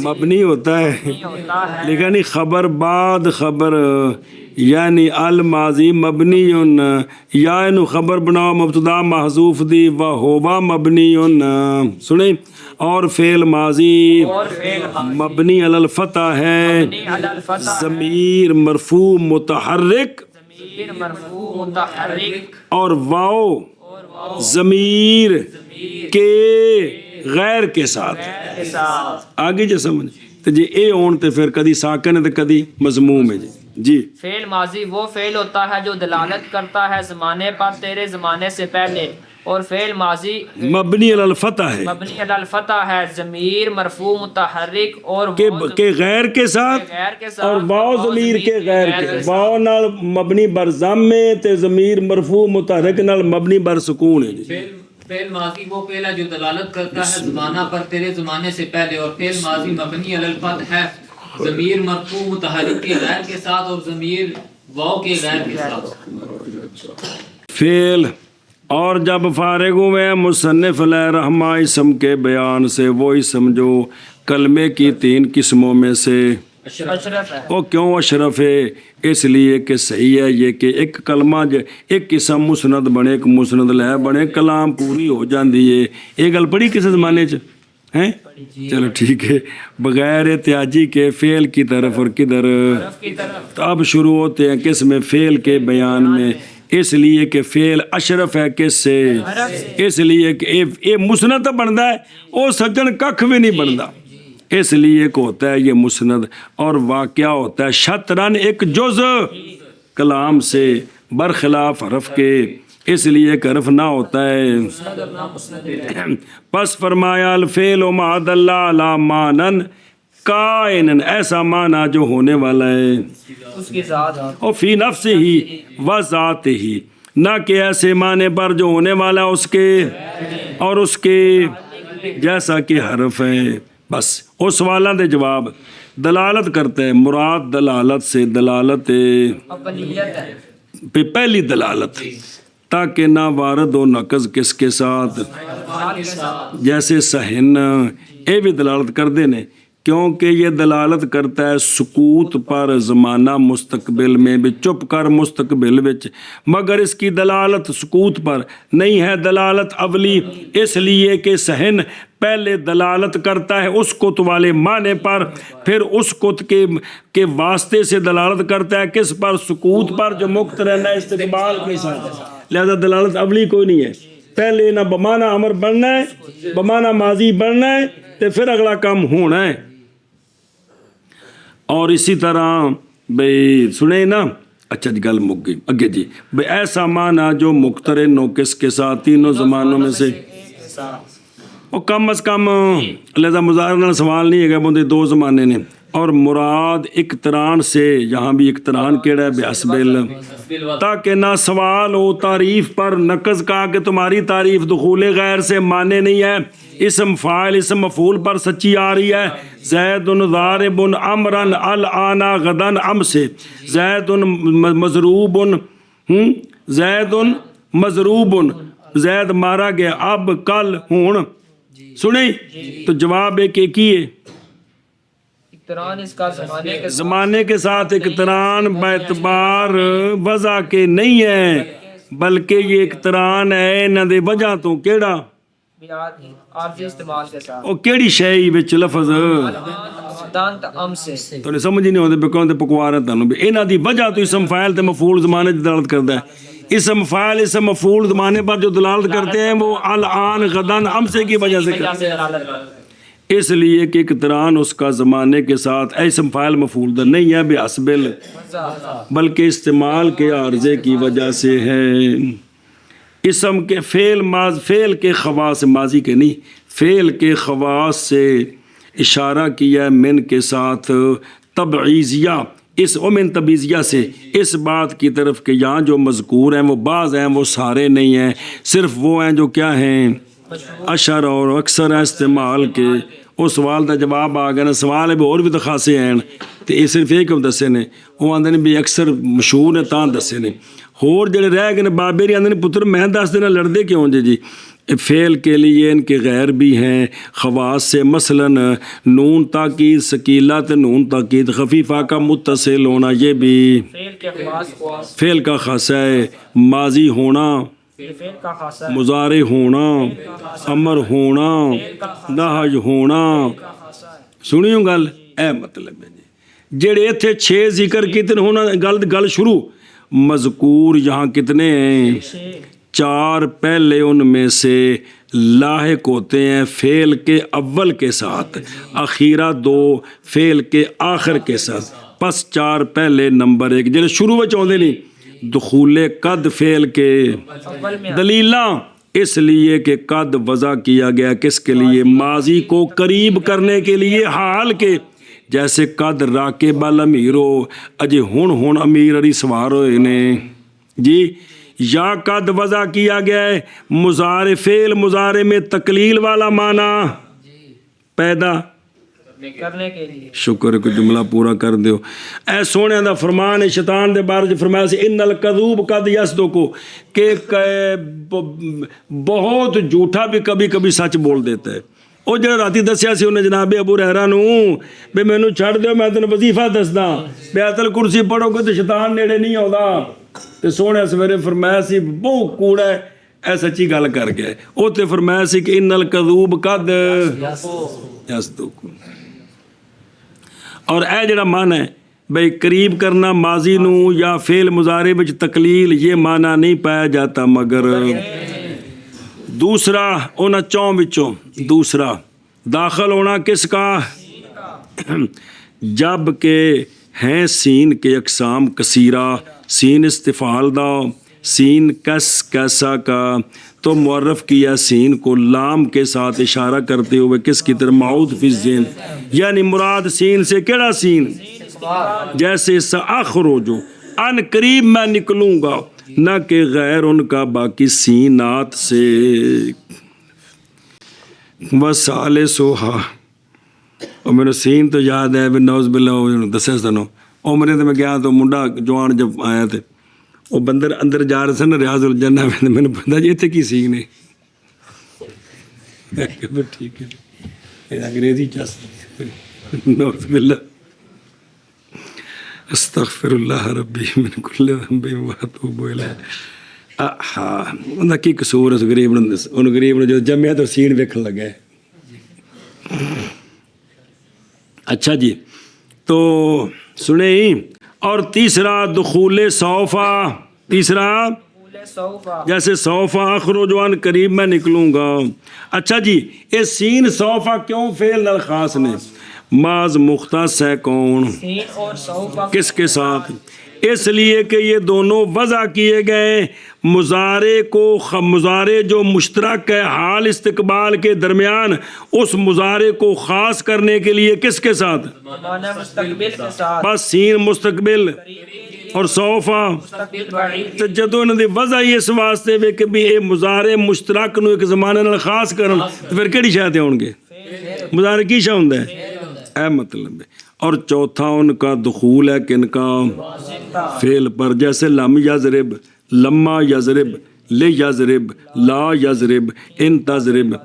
مبنی ہوتا ہے لیکن خبر بعد خبر یعنی الماضی مبنی یا انہوں خبر بناؤ مبتدا محذوف دی وہوا مبنی سنیں. اور فعل ماضی مبنی علی الفتح ہے، ضمیر مرفوع متحرک اور واو ضمیر کے غیر کے ساتھ آگے جو سمجھ تو جی اے اون تے پھر کدی ساکن ہے تو کدی مضموم ہے. جی فعل ماضی وہ فعل ہوتا ہے جو دلالت کرتا ہے زمانے پر تیرے زمانے سے پہلے، اور فعل ماضی مبنی علی الفتح ہے، مبنی علی الفتح ہے، ضمیر مرفوع متحرک اور کے غیر کے ساتھ اور واو ضمیر کے غیر کے واو نال مبنی بر ضم تے ضمیر مرفوع متحرک نال مبنی بر سکون ہے. فعل ماضی وہ فعل ہے جو دلالت کرتا ہے زمانہ پر تیرے زمانے سے پہلے، اور فعل ماضی مبنی علی الفتح ہے، ضمیر مرفوع متحرک کے غیر کے ساتھ اور ضمیر واو کے غیر کے ساتھ. فعل اور جب فارغ ہوئے مصنف علیہ رحمہ اسم کے بیان سے وہ اسم جو کلمے کی 3 قسموں میں سے اشرف ہے. وہ کیوں اشرف ہے؟ اس لیے کہ صحیح ہے یہ کہ ایک کلمہ ایک قسم مسند بنے ایک مسند لے بنے کلام پوری ہو جاندی ہے. یہ گل پڑھی کس زمانے چ ہیں؟ چلو ٹھیک ہے. بغیر احتیاجی کے فعل کی طرف اور کدھر تو اب شروع ہوتے ہیں کس میں فعل کے بیان میں. اس لیے کہ فعل اشرف ہے کس سے؟ اس لیے کہ یہ مسند بنتا ہے وہ سجن ککھ بھی نہیں بنتا، اس لیے کہ ہوتا ہے یہ مسند اور واقعہ ہوتا ہے شطرن ایک جز کلام سے برخلاف حرف کے، اس لیے کہ حرف نہ ہوتا ہے. پس فرمایا الفعل ما دل علی معنی کائن، ایسا معنی جو ہونے والا ہے اس کی ذات اور فی نفس ہی و ذات ہی، نہ کہ ایسے معنی پر جو ہونے والا اس کے اور اس کے جیسا کہ حرف ہے. بس اس سوالاں دے جواب دلالت کرتا ہے. مراد دلالت سے دلالت اپنیت ہے، پہلی دلالت تاکہ نہ وارد و نقض کس کے ساتھ، جیسے سہن اے بھی دلالت کر دینے کیونکہ یہ دلالت کرتا ہے سکوت پر زمانہ مستقبل میں بھی چپ کر مستقبل وچ، مگر اس کی دلالت سکوت پر نہیں ہے دلالت اولی، اس لیے کہ سہن پہلے دلالت کرتا ہے اس کت والے معنی پر، پھر اس کت کے واسطے سے دلالت کرتا ہے کس پر؟ سکوت پر جو مقترن ہے استقبال کے ساتھ. لہذا دلالت اولی کوئی نہیں ہے، پہلے نہ بمعنی امر بننا ہے بمعنی ماضی بننا ہے تے پھر اگلا کام ہونا ہے. اور اسی طرح بھئی سنے نا اچھا جی گل مک گئی اگے جی بھئی ایسا معنی جو مقترن ہو کس کے ساتھ تینوں زمانوں میں سے اور کم از کم لہذا مظاہرہ سوال نہیں ہے کہ بندے 2 زمانے نے. اور مراد اقتران سے یہاں بھی اقتران کیڑا ہے بحسب تاکہ نہ سوال ہو تعریف پر نقض کا کہ تمہاری تعریف دخول غیر سے معنی نہیں ہے، اسم فاعل اسم مفعول پر سچی آ رہی ہے. زید ضارب امرن الان غدن ام سے زید مضروب زید مضروب زید مارا گیا اب کل ہون. سنیں تو جواب ہے کہ کیے اقتران اس کا زمانے کے ساتھ اقتران باعتبار وضع کے نہیں ہے بلکہ یہ اقتران ہے انہاں دے وجہ تو کیڑا عارضی استعمال کے ساتھ او کیڑی شے وچ لفظ دان تا ام سے تو سمجھ نہیں ہوندے بکوں تے پکوار تانوں بھی انہاں دی وجہ تو اسم فاعل تے مفعول زمانے دی دلالت کردا ہے اسم فاعل اسم مفعول زمانے پر جو دلالت کرتے ہیں وہ الان غدن ام سے کی وجہ سے کرتے ہیں اس لیے کہ اقتران اس کا زمانے کے ساتھ اسم فاعل مفعول دا نہیں ہے بحسب بلکہ استعمال کے عارضے کی وجہ سے ہے اسم کے فعل کے خواص ماضی کے نہیں فعل کے خواص سے اشارہ کیا من کے ساتھ تبعیضیہ اس من تبعیضیہ سے اس بات کی طرف کہ یہاں جو مذکور ہیں وہ بعض ہیں وہ سارے نہیں ہیں صرف وہ ہیں جو کیا ہیں اشر اور اکثر استعمال کے اس سوال کا جواب آ گیا نا سوال ہے بھی اور بھی تو خاصے ہیں تو یہ صرف یہ کیوں دسے نے وہ آدھے نے بھی اکثر مشہور نے تاں دسے نے ہور جڑے رہ گئے بابے آدھے نے پتر میں دس دینا لڑتے کیوں جی فعل کے لیے ان کے غیر بھی ہیں خواص سے مثلا نون تاکید ثقیلہ تے نون تاکید خفیفہ کا متصل ہونا یہ بھی فعل کا خاصہ ہے ماضی ہونا مضارع ہونا امر ہونا نہج ہونا سنیو گل اے مطلب ہے جڑے ایتھے 6 ذکر کتنے ہونا گل شروع مذکور یہاں کتنے ہیں 4 پہلے ان میں سے لاحق ہوتے ہیں فعل کے اول کے ساتھ اخیرہ 2 فعل کے آخر کے ساتھ پس 4 پہلے نمبر 1 جڑے شروع وچ آندے نہیں دخول قد فعل کے دلیلاں اس لیے کہ قد وضع کیا گیا کس کے لیے ماضی کو قریب کرنے کے لیے حال کے جیسے قد راکب الامیرو اجے ہن امیر علی سوار ہوئے نے جی یا قد وضع کیا گیا ہے مضارع فعل مضارع میں تقلیل والا معنی پیدا کرنے کے لیے شکر کہ جملہ پورا کر دیو اے سونے دا فرمان ہے شیطان دے بارے جو فرمایا سی ان الکذوب قد یصدق کہ بہت جھوٹا بھی کبھی کبھی سچ بول دیتا ہے وہ جڑا راتی دسیا سی انہیں جناب ابو ہریرہ نو بے مینوں چھڑ دیو میں تینوں وظیفہ دسدا بیت الکرسی پڑھو گے تے شیطان نیڑے نہیں آوندا تے سونے سویرے فرمایا سی بہت کوڑا ہے اے سچی گل کر گیا او تے فرمایا سی کہ ان الکذوب قد یصدق اور اے جڑا معنی ہے بھئی قریب کرنا ماضی نو یا فعل مضارع وچ تقلیل یہ معنی نہیں پایا جاتا مگر دوسرا انہاں چوں وچوں دوسرا داخل ہونا کس کا جب کہ ہیں سین کے اقسام کثیرہ سین استفعال دا سین کیسا کا تو معرف کیا سین کو لام کے ساتھ اشارہ کرتے ہوئے کس کی طرح معود فی الذہن یعنی مراد سین سے کیڑا سین جیسے ساخرجو ان قریب میں نکلوں گا نہ کہ غیر ان کا باقی سینات سے وسال سوہا اور میرے سین تو یاد ہے نوز باللہ دسے سنو عمرے تو میں گیا تو منڈا جوان جب آیا تھے وہ بندر اندر جا رہے تھے نا ریاض الجنہ میں نے پوچھا جی اتنے کی سین ہے ٹھیک ہے انگریزی چاس نوز باللہ استغفر اللہ ربی من کل ذنب واتوب الیہ ہاں انہاں کی قصور اس غریب نے جو جمعیت اور سین ویکھن لگا ہے اچھا جی تو سنیں اور تیسرا دخول صوفہ تیسرا جیسے صوفہ اخرج عن قریب میں نکلوں گا اچھا جی یہ سین صوفہ کیوں فعل نال خاص نے ماض مختص ہے کون کس کے ساتھ اس لیے کہ یہ دونوں وضع کیے گئے مضارع جو مشترک ہے حال استقبال کے درمیان اس مضارع کو خاص کرنے کے لیے کس کے ساتھ بس سین مستقبل اور صوفہ جدو انہوں نے وضع ہی اس واسطے وے کہ بھی یہ مضارع مشترک نو ایک زمانے نال خاص کرن تو پھر کیڑی شاید ہون گے مضارع کی شاید ہوندا ہے اے مطلب ہے اور چوتھا ان کا دخول ہے کن کا فعل پر جیسے لم یضرب لما یضرب لے یضرب لا یضرب ان تضرب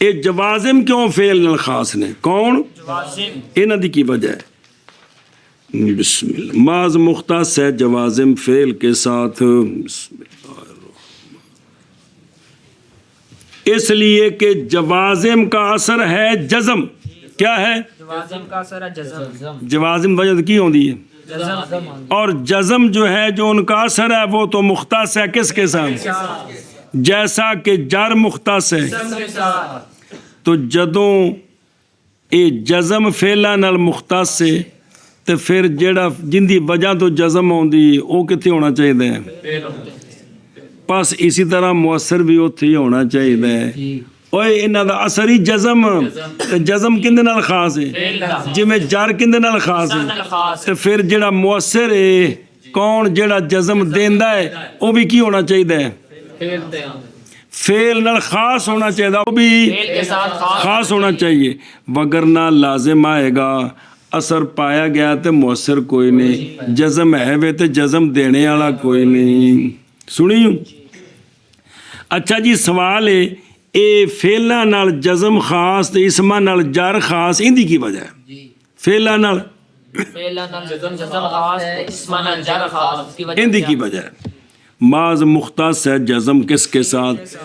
اے جوازم کیوں فعل نال خاص نے کون انہاں دی کی وجہ ہے بسم اللہ ماض مختص ہے جوازم فعل کے ساتھ بسم اللہ اس لیے کہ جوازم کا اثر ہے جزم. کیا ہے؟ جوازم کا اثر ہے جزم. جوازم وجہ کی ہوتی ہے؟ جزم. اور جزم جو ہے جو ان کا اثر ہے وہ تو مختص ہے کس کے ساتھ؟ جیسا کہ جر مختص ہے. تو جدوں یہ جزم فعلاں نال مختص ہے تو پھر جڑا جن دی وجہ تو جزم ہوندی وہ کتنے ہونا چاہیے؟ بس اسی طرح مؤثر بھی اتنے ہی ہونا چاہیے. اوے انہاں دا اثر ہی جزم. تے جزم کندے نال خاص ہے؟ جویں جر کندے نال خاص ہے تے پھر جڑا مؤثر ہے کون جڑا جزم دیندا ہے وہ بھی کی ہونا چاہیے؟ فعل نال خاص ہونا چاہیے. وہ بھی خاص ہونا چاہیے وگرنہ لازم آئے گا اثر پایا گیا تے مؤثر کوئی نہیں. جزم ہے وے تے جزم دینے والا کوئی نہیں. سنی؟ اچھا جی سوال ہے اے فعلاں نال جزم خاص تے اسماں نال جر خاص اندی کی وجہ ہے؟ فعلاں نال جزم خاص اسماں نال جر خاص کی وجہ اندی کی وجہ ہے. ماض مختص ہے جزم کس کے ساتھ؟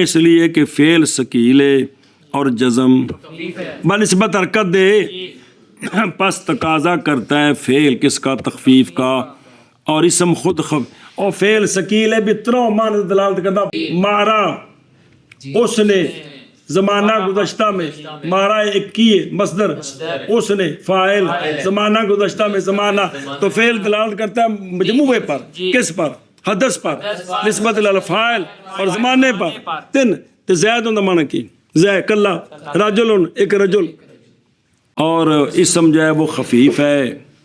اس لیے کہ فعل ثقیل ہے اور جزم بنسبت حرکت دے پس تقاضا کرتا ہے فعل کس کا؟ تخفیف کا. اور اسم خود اور فعل ثقیل ہے بھی تروں معنی دلالت کرتا. مارا اس نے زمانہ گزشتہ میں مارا ایک کیے مصدر اس نے فاعل زمانہ گزشتہ میں زمانہ تو فعل دلالت کرتا ہے مجموعے پر. کس پر؟ حدث پر نسبت الفاعل اور زمانے پر. تن تے زید ہوندا معنی کی زید کلا رجل ایک رجل. اور اسم جو ہے وہ خفیف ہے.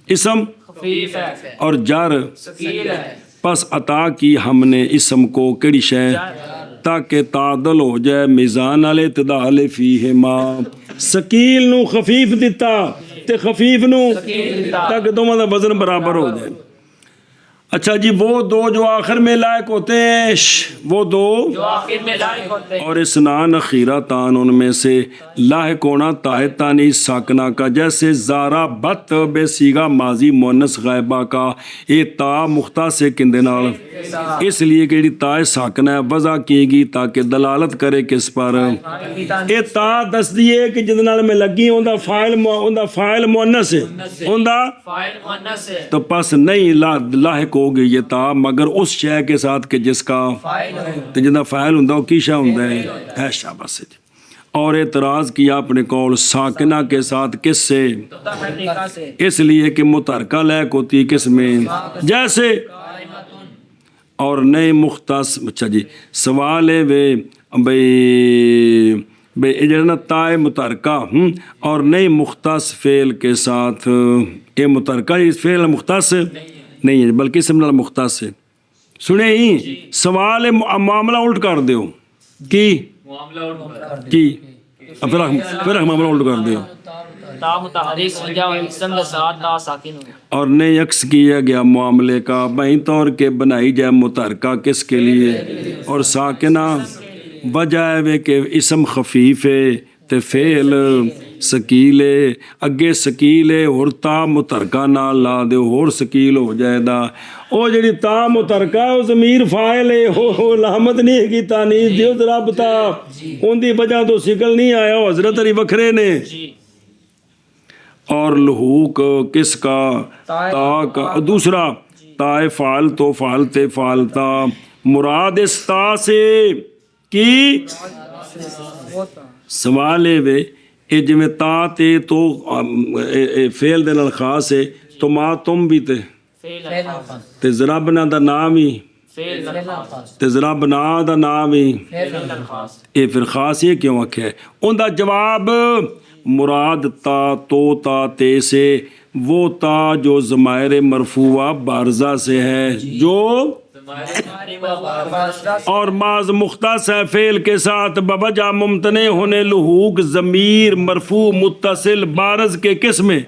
اسم خفیف ہے اور جر ثقیل ہے. پس عطا کی ہم نے اسم کو کیڑی شے تاکہ تعدل ہو جائے میزان الاعتدال فیہما. ثقیل نو خفیف دتا تے خفیف نو تاکہ دونوں دا وزن برابر ہو جائے. اچھا جی وہ دو جو آخر میں لائق ہوتے ہیں وہ دو جو آخر میں لائق ہوتے ہیں اور اسنان اخیرہ تان ان میں سے لاحق ہونا تاحت تانیث ساکنہ کا جیسے زارا بت بے سیغہ ماضی مونس غائبہ کا یہ تا مختہ سے کندے نال اس لیے کہ تا ساکنہ ہے وضع کی گی تاکہ دلالت کرے کس پر. یہ تا دس دیئے کہ جن نال میں لگی ہوندہ فائل مونس ہے ہوندہ فاعل مؤنث ہے تو پس نہیں لاحق ہوگی یہ تا مگر اس شے کے ساتھ کہ جس کا تو جنہ فاعل ہوں وہ کی شے ہوں ہے شاباش ہے. اور اعتراض کیا اپنے قول ساکنہ کے ساتھ کس سے؟ اس لیے کہ متحرکہ لائق ہوتی کس میں جیسے اور نئے مختص. اچھا جی سوال ہے بھئی جڑا تائے متحرکہ اور نئے مختص فعل کے ساتھ یہ متحرکہ اس فعل مختص نہیں ہے بلکہ اسم نال مختص ہے. سنے ہی سوال معاملہ الٹ کر دیو کی پھر معاملہ الٹ کر دیو تا متحرک ہو جائے اور اسم کے ساتھ تا ساکن ہو. اور نہیں عکس کیا گیا معاملے کا بہین طور کے بنائی جائے متحرکہ کس کے لیے اور ساکنہ وجہ ہے کہ اسم خفیف ہے تے فعل ثقیل ہے اگے ثقیل ہے اور تا متحرکہ نال لا دے اور ثقیل ہو جائے دا. او جڑی تا متحرکہ ہے او ضمیر فاعل ہے او علامت نہیں ہے کی تانیث دیو ذرا بتا ان دی وجہ تو ثقل نہیں آیا حضرت علی وکھرے نے. اور لحوق کس کا؟ تا کا. دوسرا تا فعل تو فعلتے فعلتا مراد اس تا سے کی سوال ہے وے اے جویں تا تے تو فعل دے نال خاص ہے تو ما تم بھی تے ضربنا دا نام ہی تے ضربنا دا نام ہی اے پھر خاص یہ کیوں آکھیا ہے؟ ان دا جواب مراد تا تو تا تے سے وہ تا جو ضمائر مرفوعہ بارزہ سے ہے جو اور ماض مختص ہے فعل کے ساتھ بوجہ ممتنع ہونے لحوق ضمیر مرفوع متصل بارز کے کس میں؟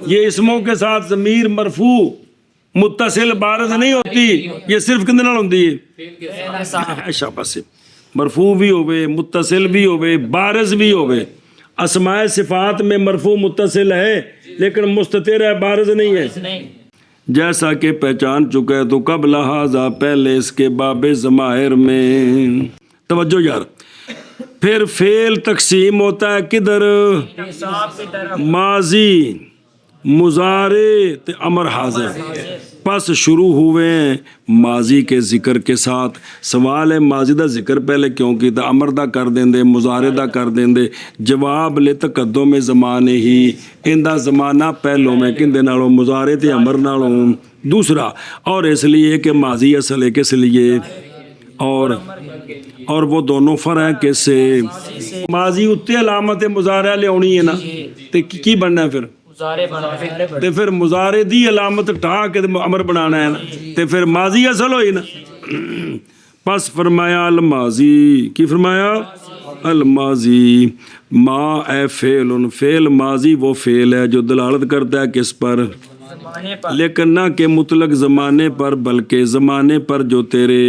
یہ اسموں کے ساتھ ضمیر مرفوع متصل بارز نہیں ہوتی یہ صرف کندے نال ہوندی ہے شاباش. مرفوع بھی ہوئے متصل بھی ہوئے بارز بھی ہوئے. اسماء صفات میں مرفوع متصل ہے لیکن مستتر ہے بارز نہیں ہے جیسا کہ پہچان چکے تو قبل لہذا پہلے اس کے باب ضمائر میں توجہ یار. پھر فعل تقسیم ہوتا ہے کدھر؟ ماضی، مضارع تے امر حاضر. پس شروع ہوئے ہیں ماضی کے ذکر کے ساتھ. سوال ہے ماضی دا ذکر پہلے کیوں کیتا؟ امر دا کر دیں دے، مضارع دا کر دیں دے. جواب لے تقدم زمانے ہی، ان دا زمانہ پہلوں میں کن دے نالوں؟ مضارع تے امر نالوں. دوسرا اور اس لیے کہ ماضی اصل ہے کس لیے، اور وہ دونوں فرع کس سے؟ ماضی اتے علامت مضارع لے آنی ہے نا، تے کی بننا ہے پھر؟ تے پھر مضارع دی علامت ٹھا کے امر بنانا ہے نا، تے پھر ماضی اصل ہوئی نا. پس فرمایا الماضی، کی فرمایا؟ الماضی. ما اے فعل، فعل ماضی وہ فعل ہے جو دلالت کرتا ہے کس پر؟ لیکن نہ کہ مطلق زمانے پر، بلکہ زمانے پر جو تیرے.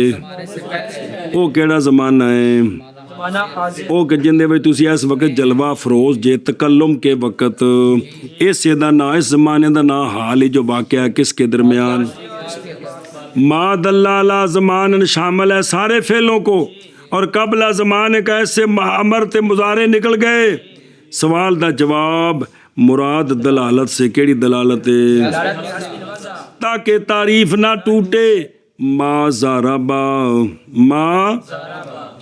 وہ کیڑا زمانہ ہے؟ او کہ جن دے وچ تسی اس وقت جلوہ افروز جے تکلم کے وقت. اس دا نا، اس زمانے دا نا حال ہی جو واقعہ ہے کس کے درمیان؟ ما دلالہ زمان شامل ہے سارے فعلوں کو، اور قبل زمانے کا ایسے امر تے مضارع نکل گئے. سوال دا جواب مراد دلالت سے کیڑی دلالت ہے؟ تاکہ تعریف نہ ٹوٹے. ما ضربا، ما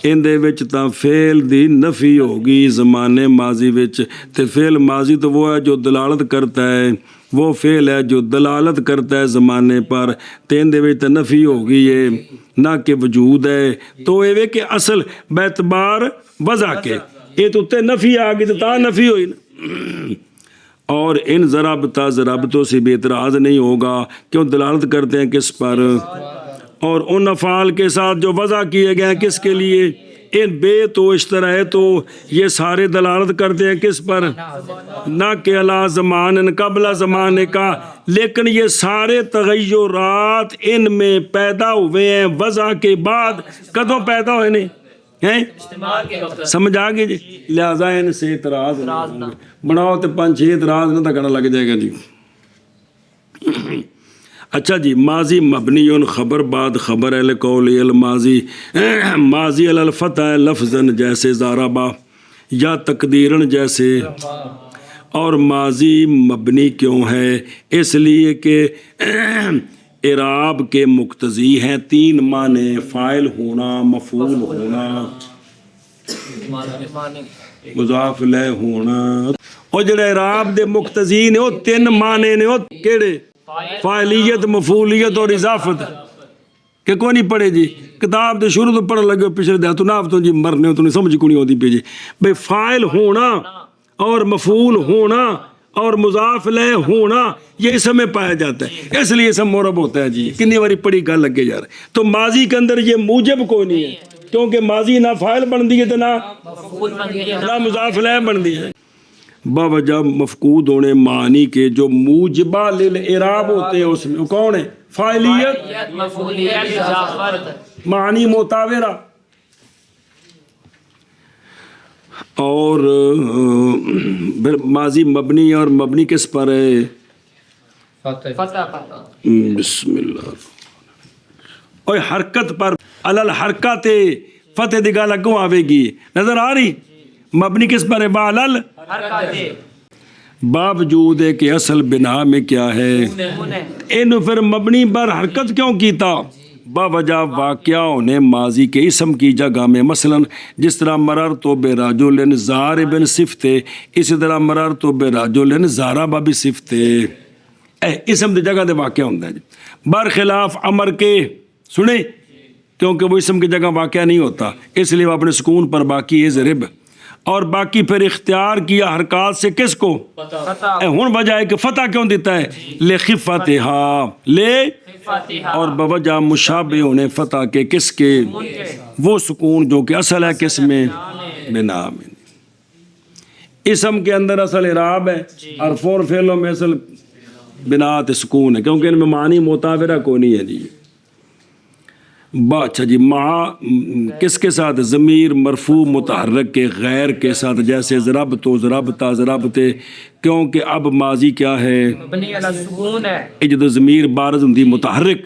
ان دے وچ تاں فعل دی نفی ہوگی زمانے ماضی وچ. تے فعل ماضی تو وہ ہے جو دلالت کرتا ہے، وہ فعل ہے جو دلالت کرتا ہے زمانے پر. تے ان دے وچ تے نفی ہوگی ہے نہ کہ وجود ہے. تو اے کہ اصل بیتبار وضع کے یہ تو تے نفی آ گئی تو نفی ہوئی نا. اور ان ضربتوں سے بھی اعتراض نہیں ہوگا، کیوں دلالت کرتے ہیں کس پر؟ اور ان افعال کے ساتھ جو وضع کیے گئے ہیں کس کے لیے؟ ان بے تو اشترا تو یہ سارے دلالت کرتے ہیں کس پر؟ نہ کہ علی زمان قبل زمانے کا. لیکن یہ سارے تغیرات ان میں پیدا ہوئے ہیں وضع کے بعد. کدوں پیدا ہوئے نہیں ہیں؟ سمجھ آگے جی. لہذا ان سے اعتراض بناؤ تو 5-6 اعتراض نہ تکنا لگ جائے گا جی. اچھا جی، ماضی مبنی خبر بعد خبر ہے لقول الماضی. ماضی علی الفتح لفظاً جیسے ضربا، یا تقدیراً جیسے. اور ماضی مبنی کیوں ہے؟ اس لیے کہ اعراب کے مقتضی ہیں 3 معنی: فاعل ہونا، مفعول ہونا، مضاف الیہ ہونا. اور جڑے اعراب دے مقتضی نے وہ 3 معنی نے. وہ کیڑے؟ فاعلیت، مفعولیت اور اضافت. کہ کوئی نہیں پڑھے جی کتاب دے شروع تو پڑھن لگے پچھلے دے تو ناف تو جی مرنے تو نہیں سمجھ کو نہیں ہوتی پی جی. بھئی فاعل ہونا اور مفعول ہونا اور مضاف الیہ ہونا یہ اسم میں پایا جاتا ہے، اس لیے اسم معرب ہوتا ہے جی. کنی باری پڑھی گل لگے یار. تو ماضی کے اندر یہ موجب کوئی نہیں ہے، کیونکہ ماضی نہ فاعل بن دی ہے تو نہ مضاف الیہ بن دی ہے. باوجہ مفقود ہونے معنی کے جو موجبہ للاعراب ہوتے ہیں اس میں کون ہے؟ فاعلیت، مفعولیت، اضافت، معنی متاورہ. اور ماضی مبنی اور مبنی کس پر ہے؟ فتح. بسم اللہ. اور حرکت پر علل حرکت فتح دی گل اگوں آوے گی، نظر آ رہی؟ مبنی کس پر ہے؟ بعلل حرکت. باوجود ہے کہ اصل بنا میں کیا ہے؟ انہوں پھر مبنی پر حرکت کیوں کیتا؟ باوجہ واقعہ ہونے ماضی کے اسم کی جگہ میں. مثلا جس طرح مررت برجل ضارب صفت، اسی طرح مررت برجل ضرب بھی صفت. اسم دی جگہ دے واقعہ ہوتا ہے جی، برخلاف امر کے. سنیں، کیونکہ وہ اسم کی جگہ واقعہ نہیں ہوتا، اس لیے وہ اپنے سکون پر باقی ہے ضرب. اور باقی پھر اختیار کیا حرکات سے کس کو؟ ہون وجہ ہے کہ فتح کیوں دیتا ہے؟ لخفتہا، لے اور بوجہ مشابہ ہونے فتح کے کس کے؟ وہ سکون جو کہ اصل ہے کس میں؟ بنا میں. اسم کے اندر اصل اعراب ہے، حرفوں اور فعلوں میں اصل بنا تے سکون ہے، کیونکہ ان میں معنی متاورہ کو نہیں ہے جی. اچھا جی، مع کس کے ساتھ؟ ضمیر مرفوع متحرک کے غیر کے ساتھ، جیسے ضربتو، ضربتا، ضربتے. کیونکہ اب ماضی کیا ہے؟ مبنی علی السکون ہے. جدو ضمیر بارز ہوندی متحرک